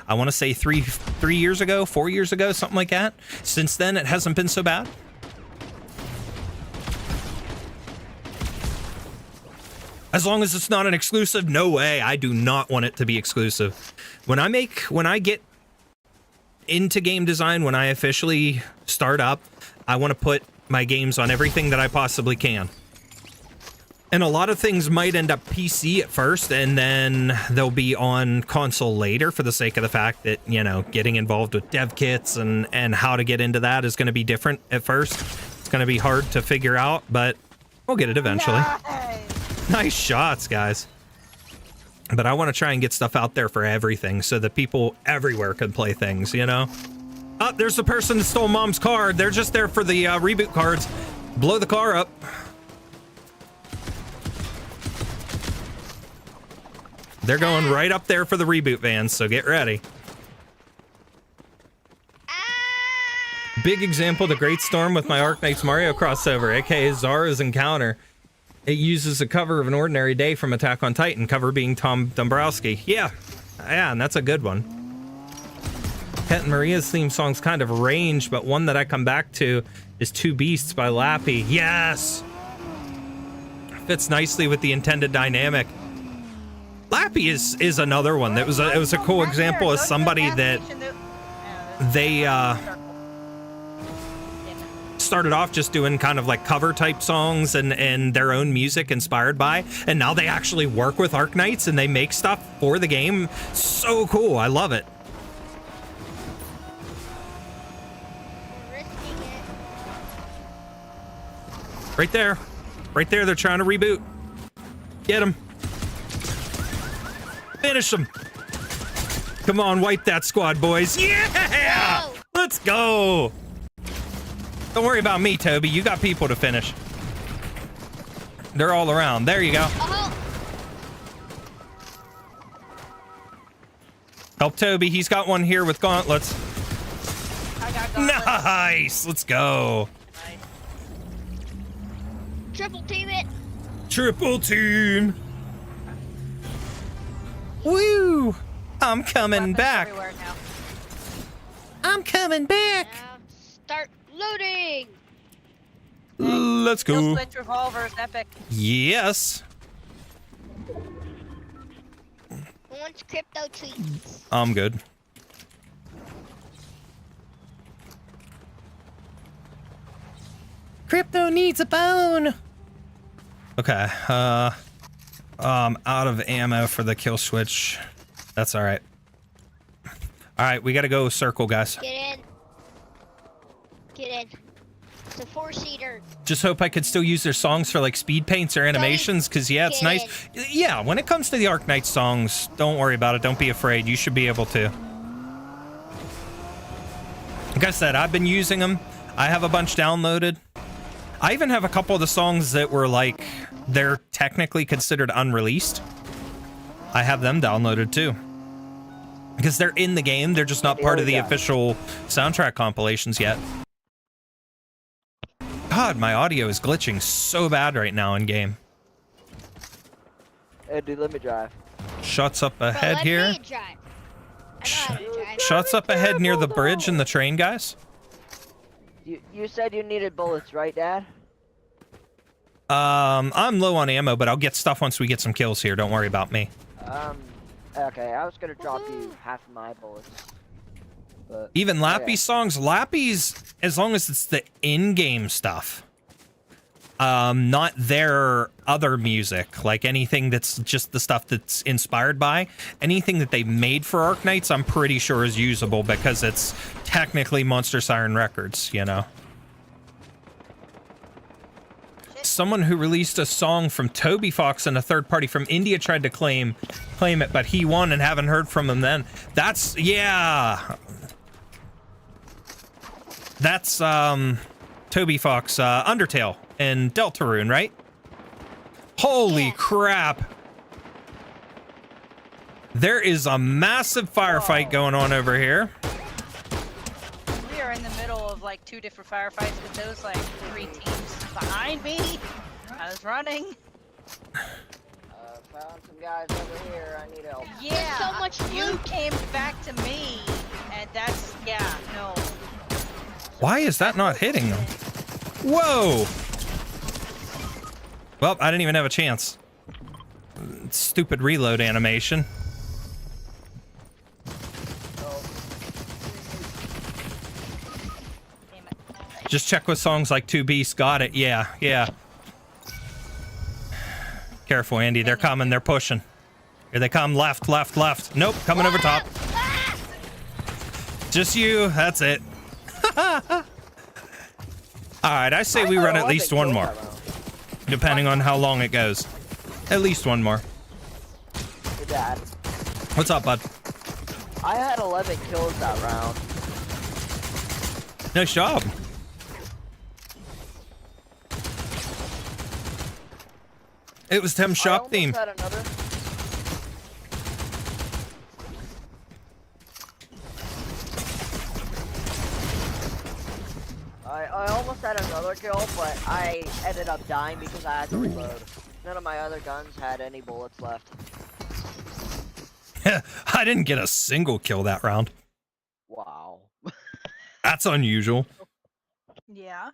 I want to say 4 years ago, something like that. Since then, it hasn't been so bad. As long as it's not an exclusive, no way. I do not want it to be exclusive. When I get into game design, when I officially start up, I want to put my games on everything that I possibly can. And a lot of things might end up PC at first, and then they'll be on console later for the sake of the fact that, you know, getting involved with dev kits and how to get into that is going to be different at first. It's going to be hard to figure out, but we'll get it eventually. Nice shots, guys. But I want to try and get stuff out there for everything so that people everywhere can play things, you know? Oh, there's the person that stole Mom's car. They're just there for the reboot cards. Blow the car up. They're going right up there for the reboot vans, so get ready. Big example, the Great Storm with my Arknights Mario crossover, aka Zara's Encounter. It uses a cover of An Ordinary Day from Attack on Titan, cover being Tom Dombrowski. Yeah, and that's a good one. Pet and Maria's theme song's kind of range, but one that I come back to is Two Beasts by Lappy. Yes! Fits nicely with the intended dynamic. Lappy is another one that was a cool example of somebody that they started off just doing kind of like cover type songs and their own music inspired by, and now they actually work with Arknights and they make stuff for the game. So cool. I love it. Right there. They're trying to reboot. Get him. Finish him. Come on, wipe that squad, boys. Yeah! Go. Let's go. Don't worry about me, Toby. You got people to finish. They're all around. There you go. Help Toby. He's got one here with gauntlets. I got gauntlets. Nice. Let's go. Nice. Triple team it. Triple team. Woo! I'm coming Weapons back. everywhere now. I'm coming back. Now start loading. Let's Kill go. switch revolver is epic. Yes. Who wants crypto tweets? I'm good. Crypto needs a bone. Okay. Out of ammo for the kill switch. That's all right. All right, we got to go circle, guys. Get in. It's a 4-seater. Just hope I could still use their songs for like speed paints or animations, because yeah, it's nice. Yeah, when it comes to the Arknight songs, don't worry about it. Don't be afraid. You should be able to. Like I said, I've been using them. I have a bunch downloaded. I even have a couple of the songs that were like, they're technically considered unreleased. I have them downloaded too. Because they're in the game, they're just not part of the official soundtrack compilations yet. God, my audio is glitching so bad right now in game. Hey, dude, let me drive. Shots up ahead Let here. me drive. I know how to drive. Shots up ahead near the bridge and the train, guys. You said you needed bullets, right, Dad? I'm low on ammo, but I'll get stuff once we get some kills here. Don't worry about me. Okay, I was gonna drop you half of my bullets. But, Even Lappy's songs, Lappy's, as long as it's the in-game stuff, not their other music, like anything that's just the stuff that's inspired by, anything that they made for Arknights, I'm pretty sure is usable because it's technically Monster Siren Records, you know? Someone who released a song from Toby Fox and a third party from India tried to claim it, but he won and haven't heard from him then. That's, yeah. That's, Toby Fox, Undertale and Deltarune, right? Holy crap. There is a massive firefight going on over here. We are in the middle of of like 2 different firefights with those like 3 teams behind me. I was running. Found some guys over here. I need help. Yeah, so much you loot. came back to me, and that's no. Why is that not hitting them? Whoa! Well, I didn't even have a chance. Stupid reload animation. Damn it. Just check with songs like 2 Beasts. Got it. Yeah, yeah. Careful, Andy. They're coming. They're pushing. Here they come. Left, left, left. Nope. Coming over top. Just you. That's it. All right. I say we run at least one more. Depending on how long it goes. At least one more. Hey, Dad. What's up, bud? I had 11 kills that round. Nice job. It was Tim's shop theme. Had another. I almost had another kill, but I ended up dying because I had to reload. None of my other guns had any bullets left. I didn't get a single kill that round. Wow. That's unusual. Yeah.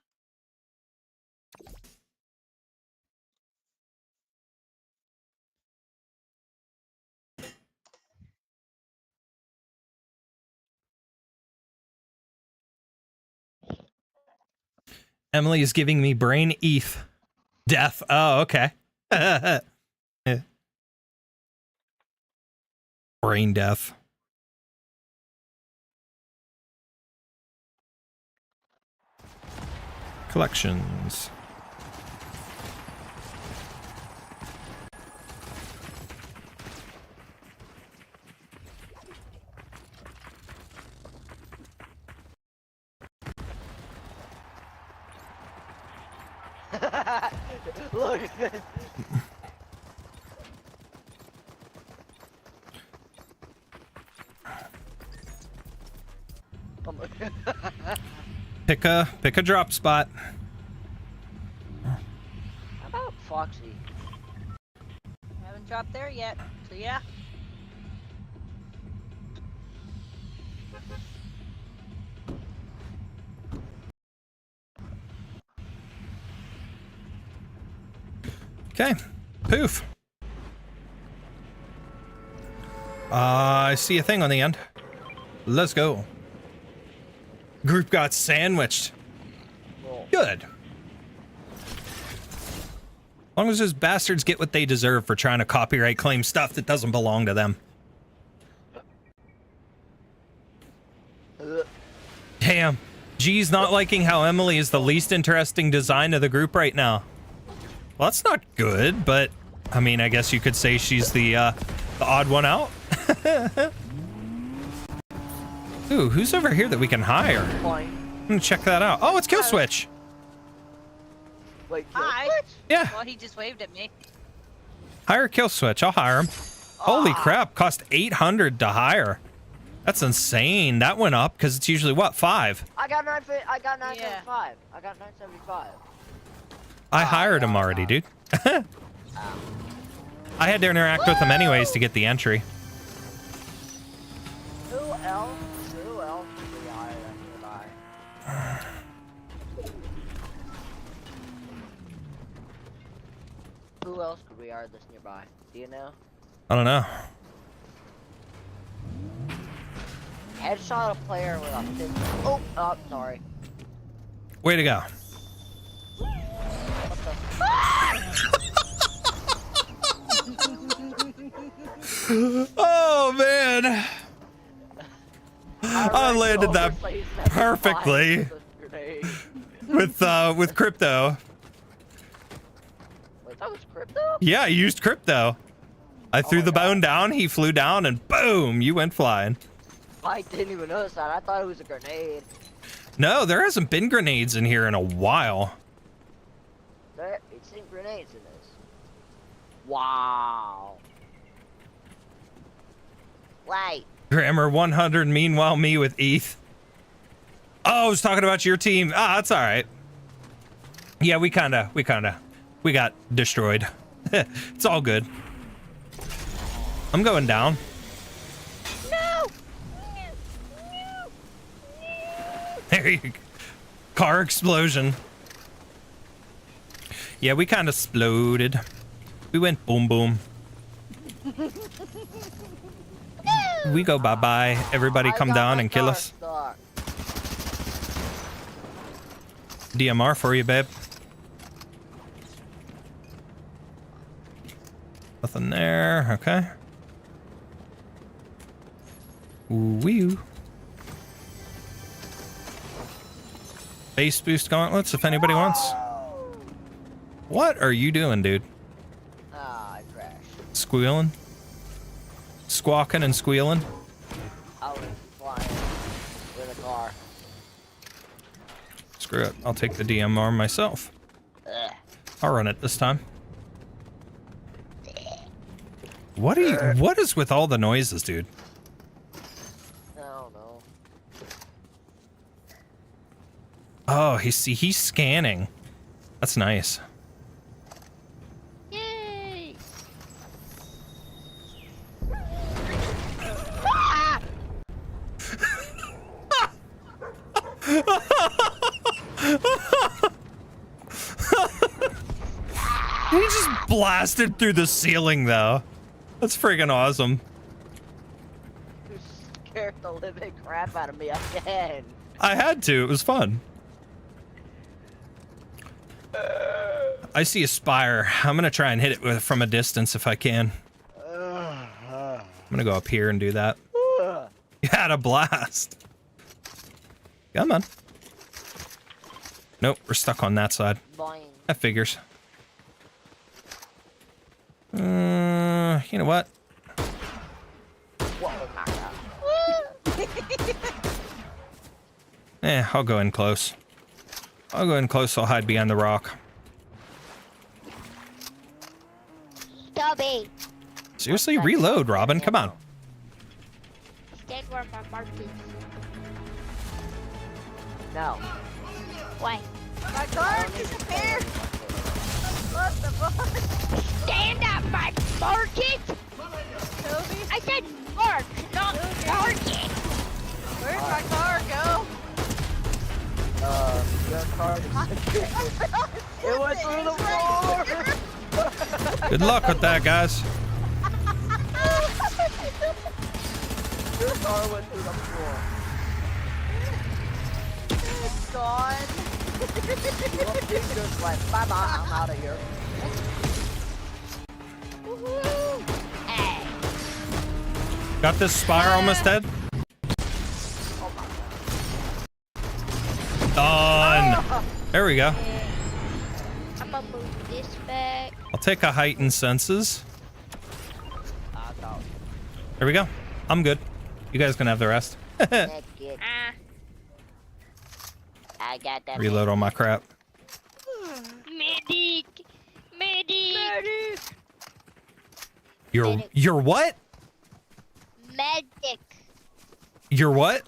Emily is giving me brain ETH. Death. Oh, okay. Brain death. Collections. Look at this. Pick a drop spot. How about Foxy? Haven't dropped there yet, so yeah. Okay. Poof. I see a thing on the end. Let's go. Group got sandwiched. Good. As long as those bastards get what they deserve for trying to copyright claim stuff that doesn't belong to them. Damn. G's not liking how Emily is the least interesting design of the group right now. Well, that's not good, but I mean, I guess you could say she's the odd one out. Ooh, who's over here that we can hire? I'm gonna check that out. Oh, it's Kill Switch. Wait, Hi. Yeah, Well, he just waved at me. hire Kill Switch. I'll hire him. Holy crap, cost 800 to hire. That's insane. That went up because it's usually what, 5? I got 975. Yeah. I got 975. I hired him already, dude. I had to interact with him anyways to get the entry. Who else should we hire nearby? Who else could we hire this nearby? Do you know? I don't know. Headshot a player with a 50. Oh, sorry. Way to go. Oh man, I landed that perfectly with crypto. Wait, that was crypto? Yeah, I used crypto. I threw the bone down, he flew down, and boom, you went flying. I didn't even notice that. I thought it was a grenade. No, there hasn't been grenades in here in a while. It's in grenades in this. Wow. Wait. Grammar 100, meanwhile me with ETH. Oh, I was talking about your team. Ah, that's all right. Yeah, we got destroyed. It's all good. I'm going down. No. There you go. Car explosion. Yeah, we kind of exploded. We went boom boom. We go bye bye. Everybody come down and kill us. DMR for you, babe. Nothing there. Okay. Wee. Base boost gauntlets if anybody wants. What are you doing, dude? Ah, I crashed. Squealing? Squawking and squealing? I was flying with a car. Screw it. I'll take the DMR myself. Ugh. I'll run it this time. What are you? What is with all the noises, dude? I don't know. Oh, he's scanning. That's nice. Yay! He just blasted through the ceiling, though. That's freaking awesome. You scared the living crap out of me again. I had to. It was fun. I see a spire. I'm gonna try and hit it from a distance if I can. I'm gonna go up here and do that. You had a blast. Come on. Nope, we're stuck on that side. Boing. That figures. You know what? Whoa, my God. I'll go in close. I'll go in close. I'll hide behind the rock. Stubby. Seriously, reload, Robin. Come on. Stand where my mark is. No. Why? My car disappeared. What the fuck? Stand up, my market! Toby, I said mark, not market! where'd my car go? Your car disappeared. It went through the floor. Good luck with that, guys. Your car went through the floor. It's gone. Well, it's just like, bye bye, I'm out of here. Woohoo! Hey. Got this spire almost dead. Oh my God. Done. There we go. I'm gonna move this back. I'll take a heightened senses. I thought. There we go. I'm good. You guys can have the rest. Naked. Ah, I got that. Reload all my crap. medic! Medic! You're what? Medic! You're what?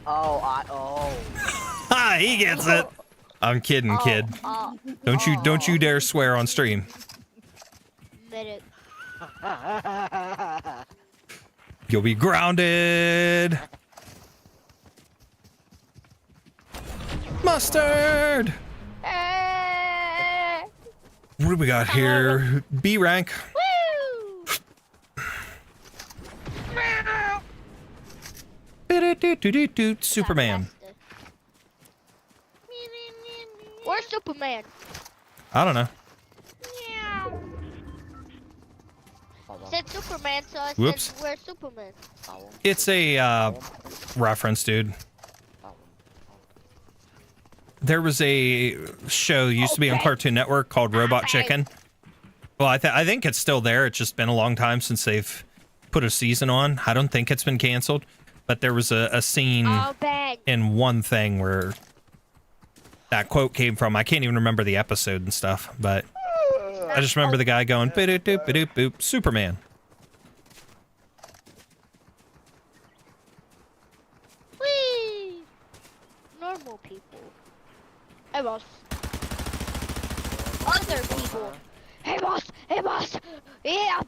Oh, Ha! He gets it. I'm kidding, kid. Don't you dare swear on stream. Medic. You'll be grounded. Mustard. Ah, What do we got here? B rank. woo! Superman. Where's Superman? I don't know. Said Superman, so I Whoops. said where's Superman? It's a reference, dude. There was a show used to be on Cartoon Network called Robot Chicken. Well, I think it's still there. It's just been a long time since they've put a season on. I don't think it's been canceled, but there was a scene Oh, bang. in one thing where that quote came from. I can't even remember the episode and stuff, but I just remember the guy going, "Ba-doop, doop, ba-doop, boop, Superman." Whee! normal people. Hey, boss. Other people. Hey, boss. Hey, boss. Yeah.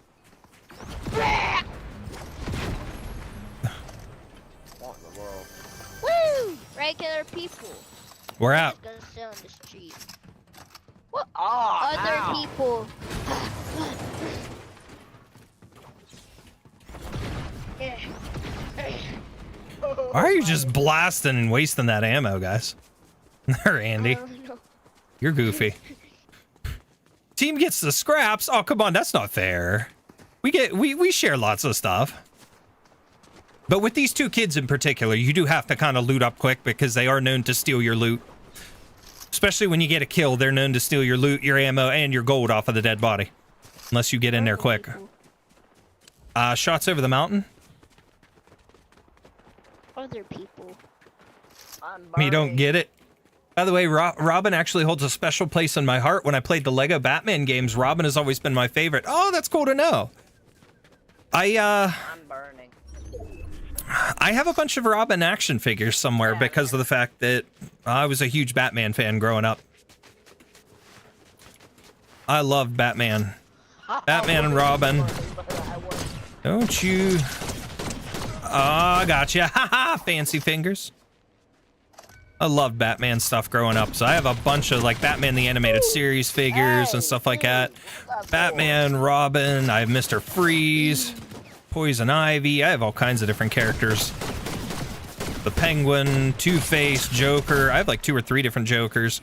What in the world? Woo! Regular people. We're out. Just gonna sit on the street. What? Oh, Other ow. people. Why are you just blasting and wasting that ammo, guys? There, Andy. You're goofy. Team gets the scraps. Oh, come on, that's not fair. We share lots of stuff. But with these two kids in particular, you do have to kind of loot up quick because they are known to steal your loot. Especially when you get a kill, they're known to steal your loot, your ammo, and your gold off of the dead body. Unless you get in there quick. Shots over the mountain. Other people. You don't get it. By the way, Robin actually holds a special place in my heart. When I played the Lego Batman games, Robin has always been my favorite. Oh, that's cool to know. I'm burning. I have a bunch of Robin action figures somewhere because of the fact that I was a huge Batman fan growing up. I love Batman. Batman and Robin. Don't you... Oh, gotcha. Haha, fancy fingers. I loved Batman stuff growing up, so I have a bunch of like Batman the Animated Series figures and stuff like that. Batman, Robin, I have Mr. Freeze, Poison Ivy, I have all kinds of different characters. The Penguin, Two-Face, Joker, I have like 2 or 3 different Jokers.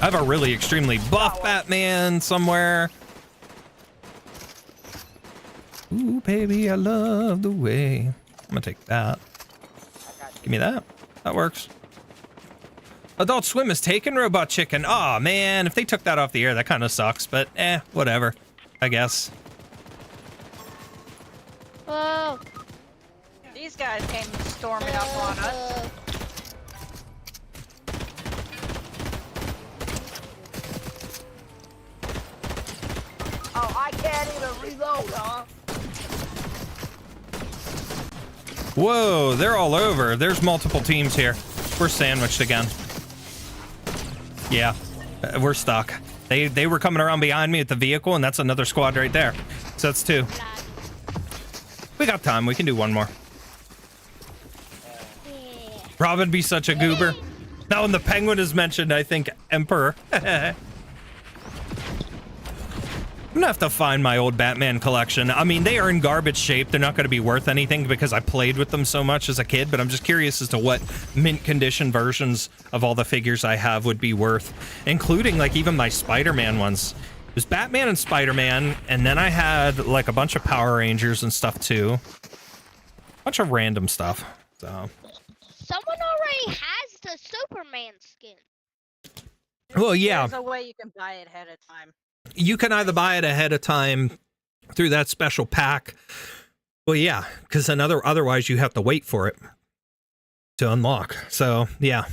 I have a really extremely buff Batman somewhere. Ooh, baby, I love the way. I'm gonna take that. Give me that. That works. Adult Swim is taking Robot Chicken. Aw, man, if they took that off the air, that kind of sucks, but whatever, I guess. Oh. These guys came storming up on us. Oh, I can't even reload, huh? Whoa, they're all over. There's multiple teams here. We're sandwiched again. Yeah, we're stuck. They were coming around behind me at the vehicle, and that's another squad right there. So that's 2. We got time. We can do one more. Robin be such a goober. Now when the Penguin is mentioned, I think Emperor. I'm gonna have to find my old Batman collection. I mean, they are in garbage shape. They're not going to be worth anything because I played with them so much as a kid, but I'm just curious as to what mint condition versions of all the figures I have would be worth, including like even my Spider-Man ones. It was Batman and Spider-Man, and then I had like a bunch of Power Rangers and stuff too. Bunch of random stuff. So. Someone already has the Superman skin. Well, yeah. There's a way you can buy it ahead of time. You can either buy it ahead of time through that special pack. Well, yeah, because otherwise you have to wait for it to unlock. So, yeah.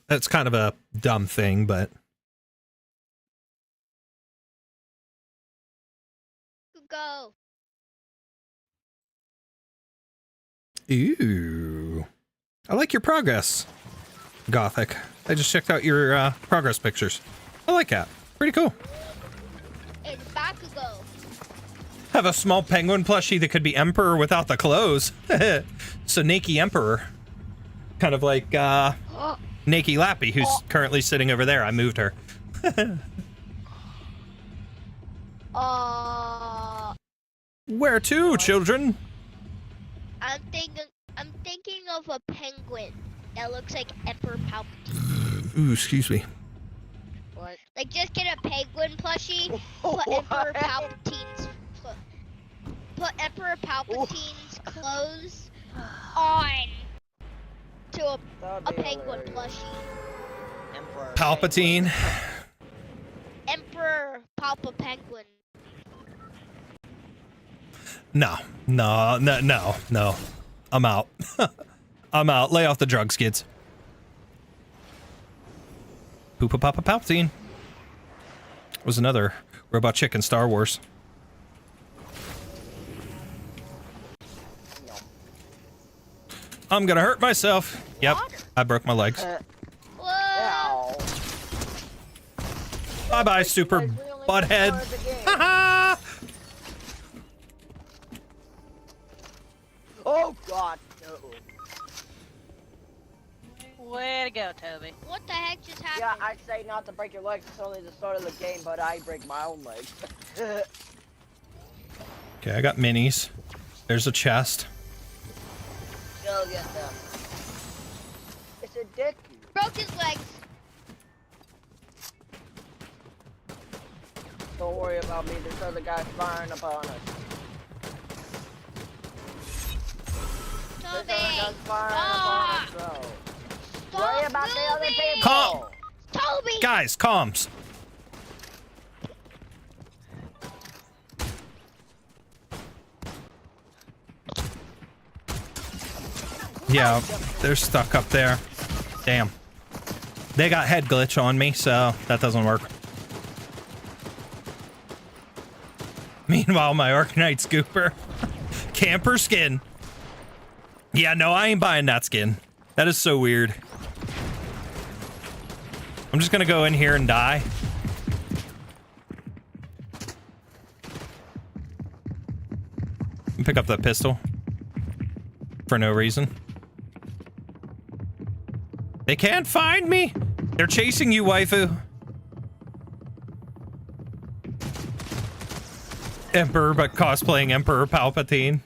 That's kind of a dumb thing, but... Go. Ooh. I like your progress, Gothic. I just checked out your progress pictures. I like that. Pretty cool. It's Bakugo. Have a small penguin plushie that could be Emperor without the clothes. So Nakey Emperor. Kind of like Nakey Lappy, who's currently sitting over there. I moved her. Where to, children? I'm thinking of a penguin that looks like Emperor Palpatine. Ooh, excuse me. What? Like, just get a penguin plushie, put Emperor Palpatine's clothes on to a penguin plushie. Emperor Palpatine. Emperor Palpa Penguin. No. I'm out. I'm out. Lay off the drugs, kids. Poopa Papa Palpatine. Was another robot chick in Star Wars. I'm gonna hurt myself. Yep, I broke my legs. Whoa. Ow. Bye-bye, super Guys, we only butthead. started the game. Haha! Oh God, no. Way to go, Toby. What the heck just happened? Yeah, I say not to break your legs. It's only the start of the game, but I break my own legs. Okay, I got minis. There's a chest. Go get them. It's a dick. Broke his legs. Don't worry about me. There's other guys firing upon us. Toby. There's other guys firing Ah. upon us, bro. Stop Worry about the other moving. people. Calm. Toby. Guys, comms. Yeah, they're stuck up there. Damn. They got head glitch on me, so that doesn't work. Meanwhile, my Arcanite Scooper. Camper skin. Yeah, no, I ain't buying that skin. That is so weird. I'm just gonna go in here and die. And pick up that pistol. For no reason. They can't find me! They're chasing you, waifu. Emperor, but cosplaying Emperor Palpatine.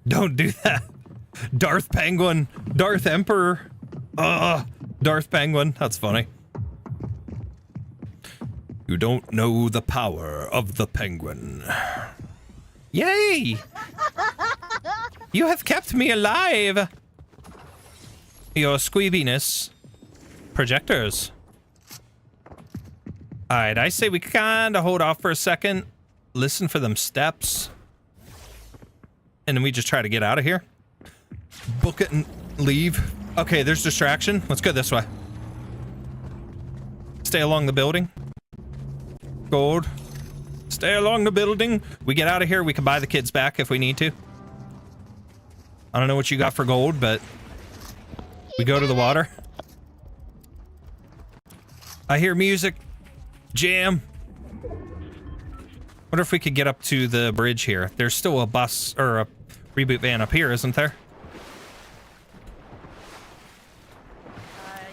Don't do that. Darth Penguin. Darth Emperor. Darth Penguin. That's funny. You don't know the power of the penguin. Yay! You have kept me alive. Your squeebiness. Projectors. Alright, I say we kinda hold off for a second. Listen for them steps. And then we just try to get out of here. Book it and leave. Okay, there's distraction. Let's go this way. Stay along the building. Gold. Stay along the building. We get out of here, we can buy the kids back if we need to. I don't know what you got for gold, but we go to the water. I hear music. Jam. Wonder if we could get up to the bridge here. There's still a bus or a reboot van up here, isn't there?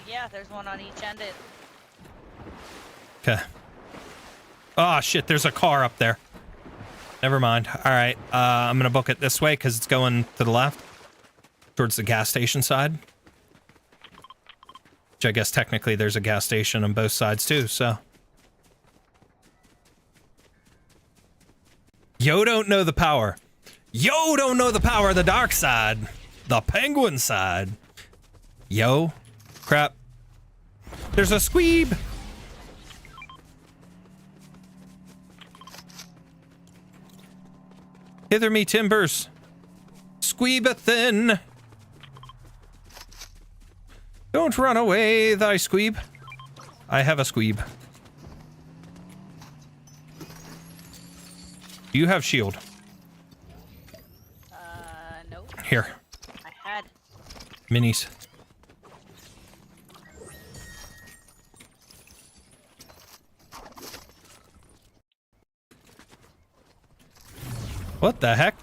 Yeah, there's one on each end. Okay. Oh shit, there's a car up there. Never mind. Alright, I'm gonna book it this way because it's going to the left. Towards the gas station side. Which I guess technically there's a gas station on both sides too, so. Yo don't know the power. Yo don't know the power of the dark side. The penguin side. Yo. Crap. There's a squeeb. Hither me timbers. Squeeb-a-thin. Don't run away, thy squeeb. I have a squeeb. Do you have shield? Nope. Here. I had. Minis. What the heck?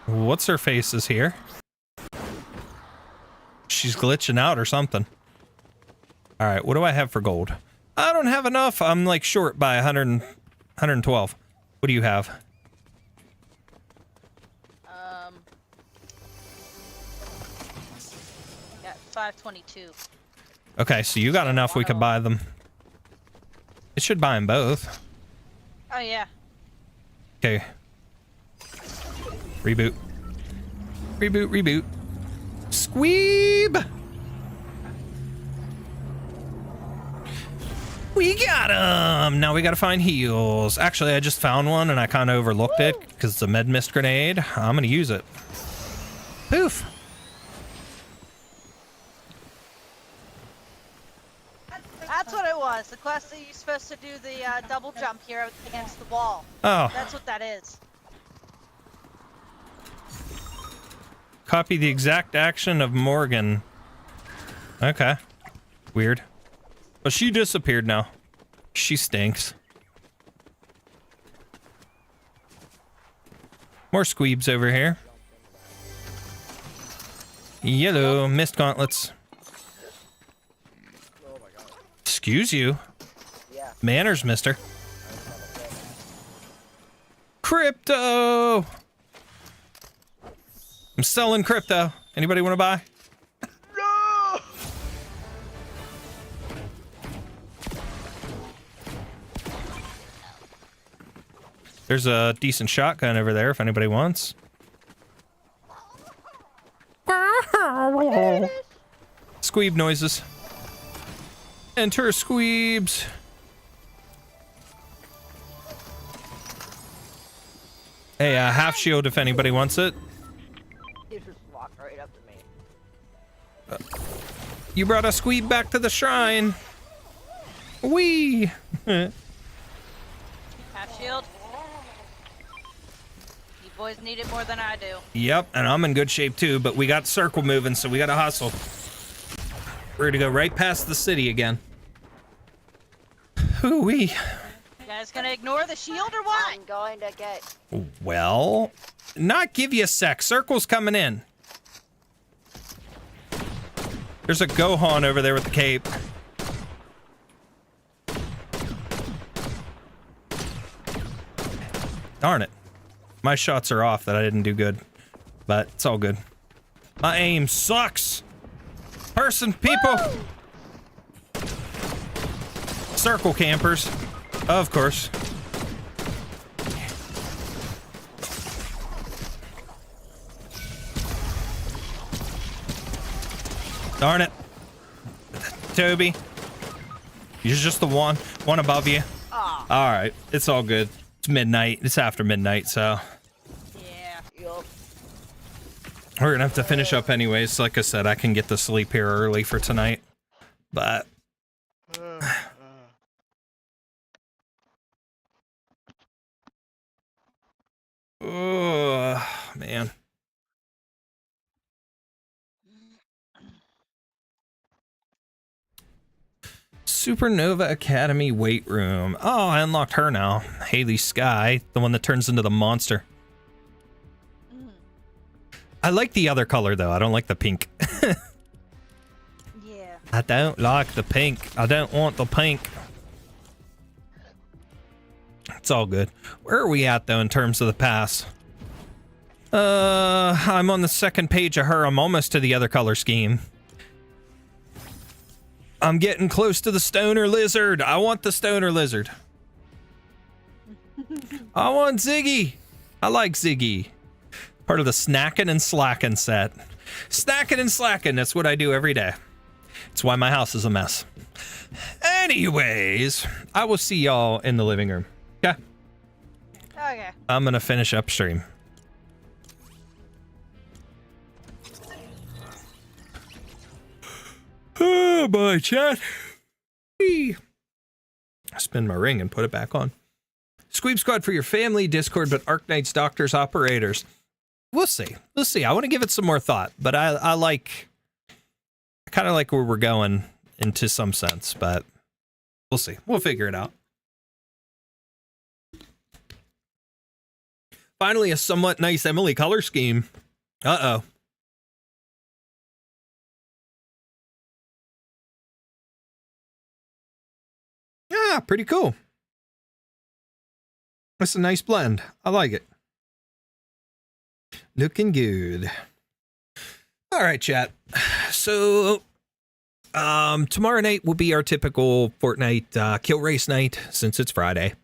What's her face is here? She's glitching out or something. Alright, what do I have for gold? I don't have enough. I'm like short by 112. What do you have? Got 522. Okay, so you got enough we could buy them. It should buy them both. Oh, yeah. Okay. Reboot. Reboot, reboot. Squeeb! We got him! Now we gotta find heals. Actually, I just found one and I kind of overlooked it because it's a med mist grenade. I'm gonna use it. Poof! That's what it was. The quest that you're supposed to do the double jump here against the wall. Oh. That's what that is. Copy the exact action of Morgan. Okay. Weird. But she disappeared now. She stinks. More squeebs over here. Yellow mist gauntlets. Excuse you. Yeah. Manners, mister. Crypto! I'm selling crypto. Anybody want to buy? No! There's a decent shotgun over there if anybody wants. Squeeb noises. Enter squeebs. Hey, half shield if anybody wants it. He just walked right up to me. You brought a squeeb back to the shrine. Wee. Half shield. You boys need it more than I do. Yep, and I'm in good shape too, but we got circle moving, so we gotta hustle. We're gonna go right past the city again. Hoo-wee. You guys gonna ignore the shield or what? I'm going to get. Well, not give you a sec. Circle's coming in. There's a Gohan over there with the cape. Darn it. My shots are off that I didn't do good, but it's all good. My aim sucks. Person, people. Woo! Circle campers. Of course. Darn it. Toby. You're just the one above you. Ah. All right. It's all good. It's midnight. It's after midnight, so. Yeah. Yup. We're gonna have to finish up anyways. Like I said, I can get to sleep here early for tonight. But. Oh, man. Supernova Academy weight room. Oh, I unlocked her now. Haley Sky, the one that turns into the monster. I like the other color though. I don't like the pink. Yeah. I don't like the pink. I don't want the pink. It's all good. Where are we at though in terms of the pass? I'm on the second page of her. I'm almost to the other color scheme. I'm getting close to the stoner lizard. I want the stoner lizard. I want Ziggy. I like Ziggy. Part of the snacking and slacking set. Snacking and slacking. That's what I do every day. It's why my house is a mess. Anyways, I will see y'all in the living room. Okay. Okay. I'm gonna finish upstream. Oh boy, chat. Spin my ring and put it back on. Squeeb Squad for your family, Discord, but Arknights, Doctors, Operators. We'll see. We'll see. I want to give it some more thought, but I kind of like where we're going into some sense, but we'll see. We'll figure it out. Finally, a somewhat nice Emily color scheme. Uh-oh. Yeah, pretty cool. That's a nice blend. I like it. Looking good. All right, chat. So, tomorrow night will be our typical Fortnite kill race night since it's Friday.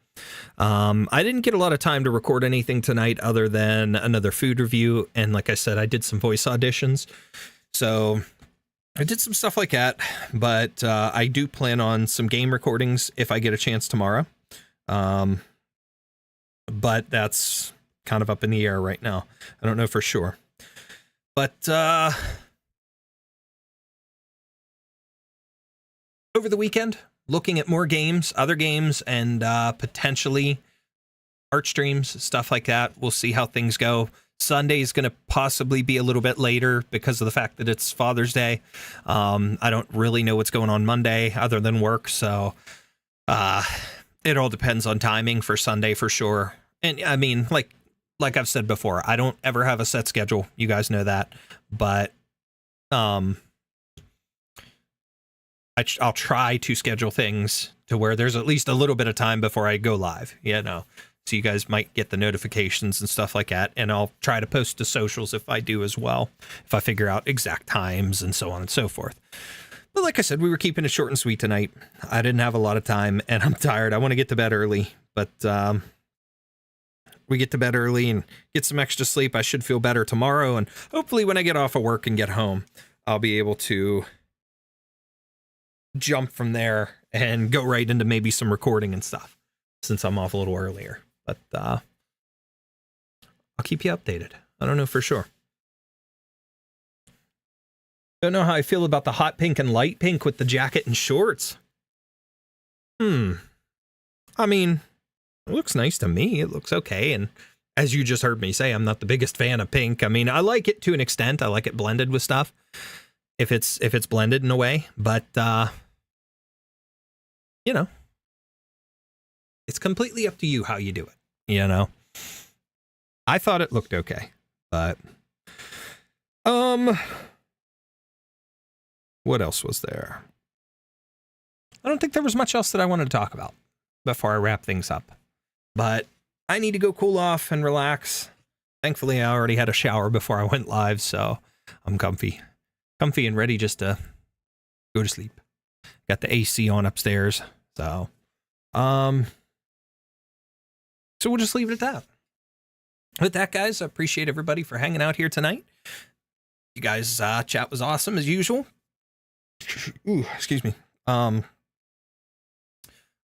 I didn't get a lot of time to record anything tonight other than another food review. And like I said, I did some voice auditions. So I did some stuff like that, but I do plan on some game recordings if I get a chance tomorrow. But that's kind of up in the air right now. I don't know for sure. But over the weekend, looking at more games, other games, and potentially art streams, stuff like that. We'll see how things go. Sunday is going to possibly be a little bit later because of the fact that it's Father's Day. I don't really know what's going on Monday other than work, so it all depends on timing for Sunday for sure. And I mean, like I've said before, I don't ever have a set schedule. You guys know that, but I'll try to schedule things to where there's at least a little bit of time before I go live, you know. So you guys might get the notifications and stuff like that. And I'll try to post to socials if I do as well, if I figure out exact times and so on and so forth. But like I said, we were keeping it short and sweet tonight. I didn't have a lot of time and I'm tired. I want to get to bed early, but we get to bed early and get some extra sleep. I should feel better tomorrow. And hopefully when I get off of work and get home, I'll be able to jump from there and go right into maybe some recording and stuff since I'm off a little earlier. But I'll keep you updated. I don't know for sure. Don't know how I feel about the hot pink and light pink with the jacket and shorts. I mean, it looks nice to me. It looks okay. And as you just heard me say, I'm not the biggest fan of pink. I mean, I like it to an extent. I like it blended with stuff. If it's blended in a way, but you know, it's completely up to you how you do it. You know, I thought it looked okay, but what else was there? I don't think there was much else that I wanted to talk about before I wrap things up, but I need to go cool off and relax. Thankfully, I already had a shower before I went live, so I'm comfy and ready just to go to sleep. Got the AC on upstairs, so we'll just leave it at that. With that, guys, I appreciate everybody for hanging out here tonight. You guys, chat was awesome as usual. Ooh, excuse me. But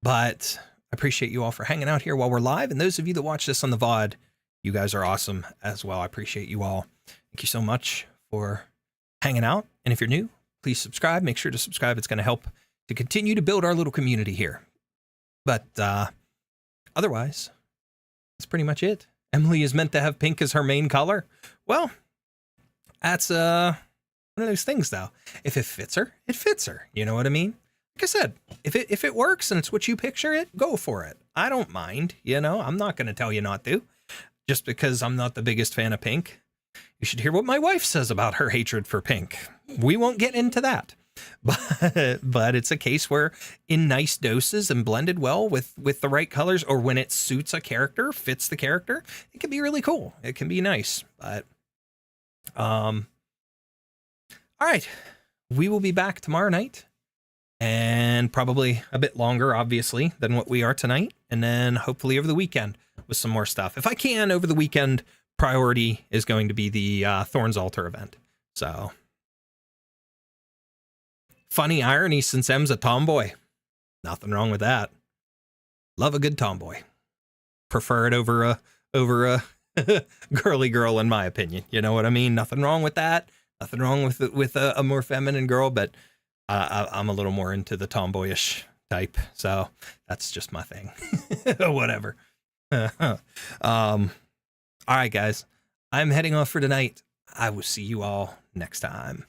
I appreciate you all for hanging out here while we're live. And those of you that watch this on the VOD, you guys are awesome as well. I appreciate you all. Thank you so much for hanging out. And if you're new, please subscribe. Make sure to subscribe. It's going to help to continue to build our little community here. But otherwise, that's pretty much it. Emily is meant to have pink as her main color. Well, that's one of those things, though. If it fits her, it fits her. You know what I mean? Like I said, if it works and it's what you picture it, go for it. I don't mind. You know, I'm not going to tell you not to, just because I'm not the biggest fan of pink. You should hear what my wife says about her hatred for pink. We won't get into that. But it's a case where in nice doses and blended well with the right colors, or when it suits a character, fits the character, it can be really cool. It can be nice. But all right, we will be back tomorrow night, and probably a bit longer, obviously, than what we are tonight, and then hopefully over the weekend with some more stuff. If I can, over the weekend, priority is going to be the Thorns Altar event. So funny irony, since M's a tomboy. Nothing wrong with that. Love a good tomboy. Prefer it over a girly girl, in my opinion. You know what I mean? Nothing wrong with that. Nothing wrong with a more feminine girl, but I'm a little more into the tomboyish type. So that's just my thing. Whatever. All right, guys. I'm heading off for tonight. I will see you all next time.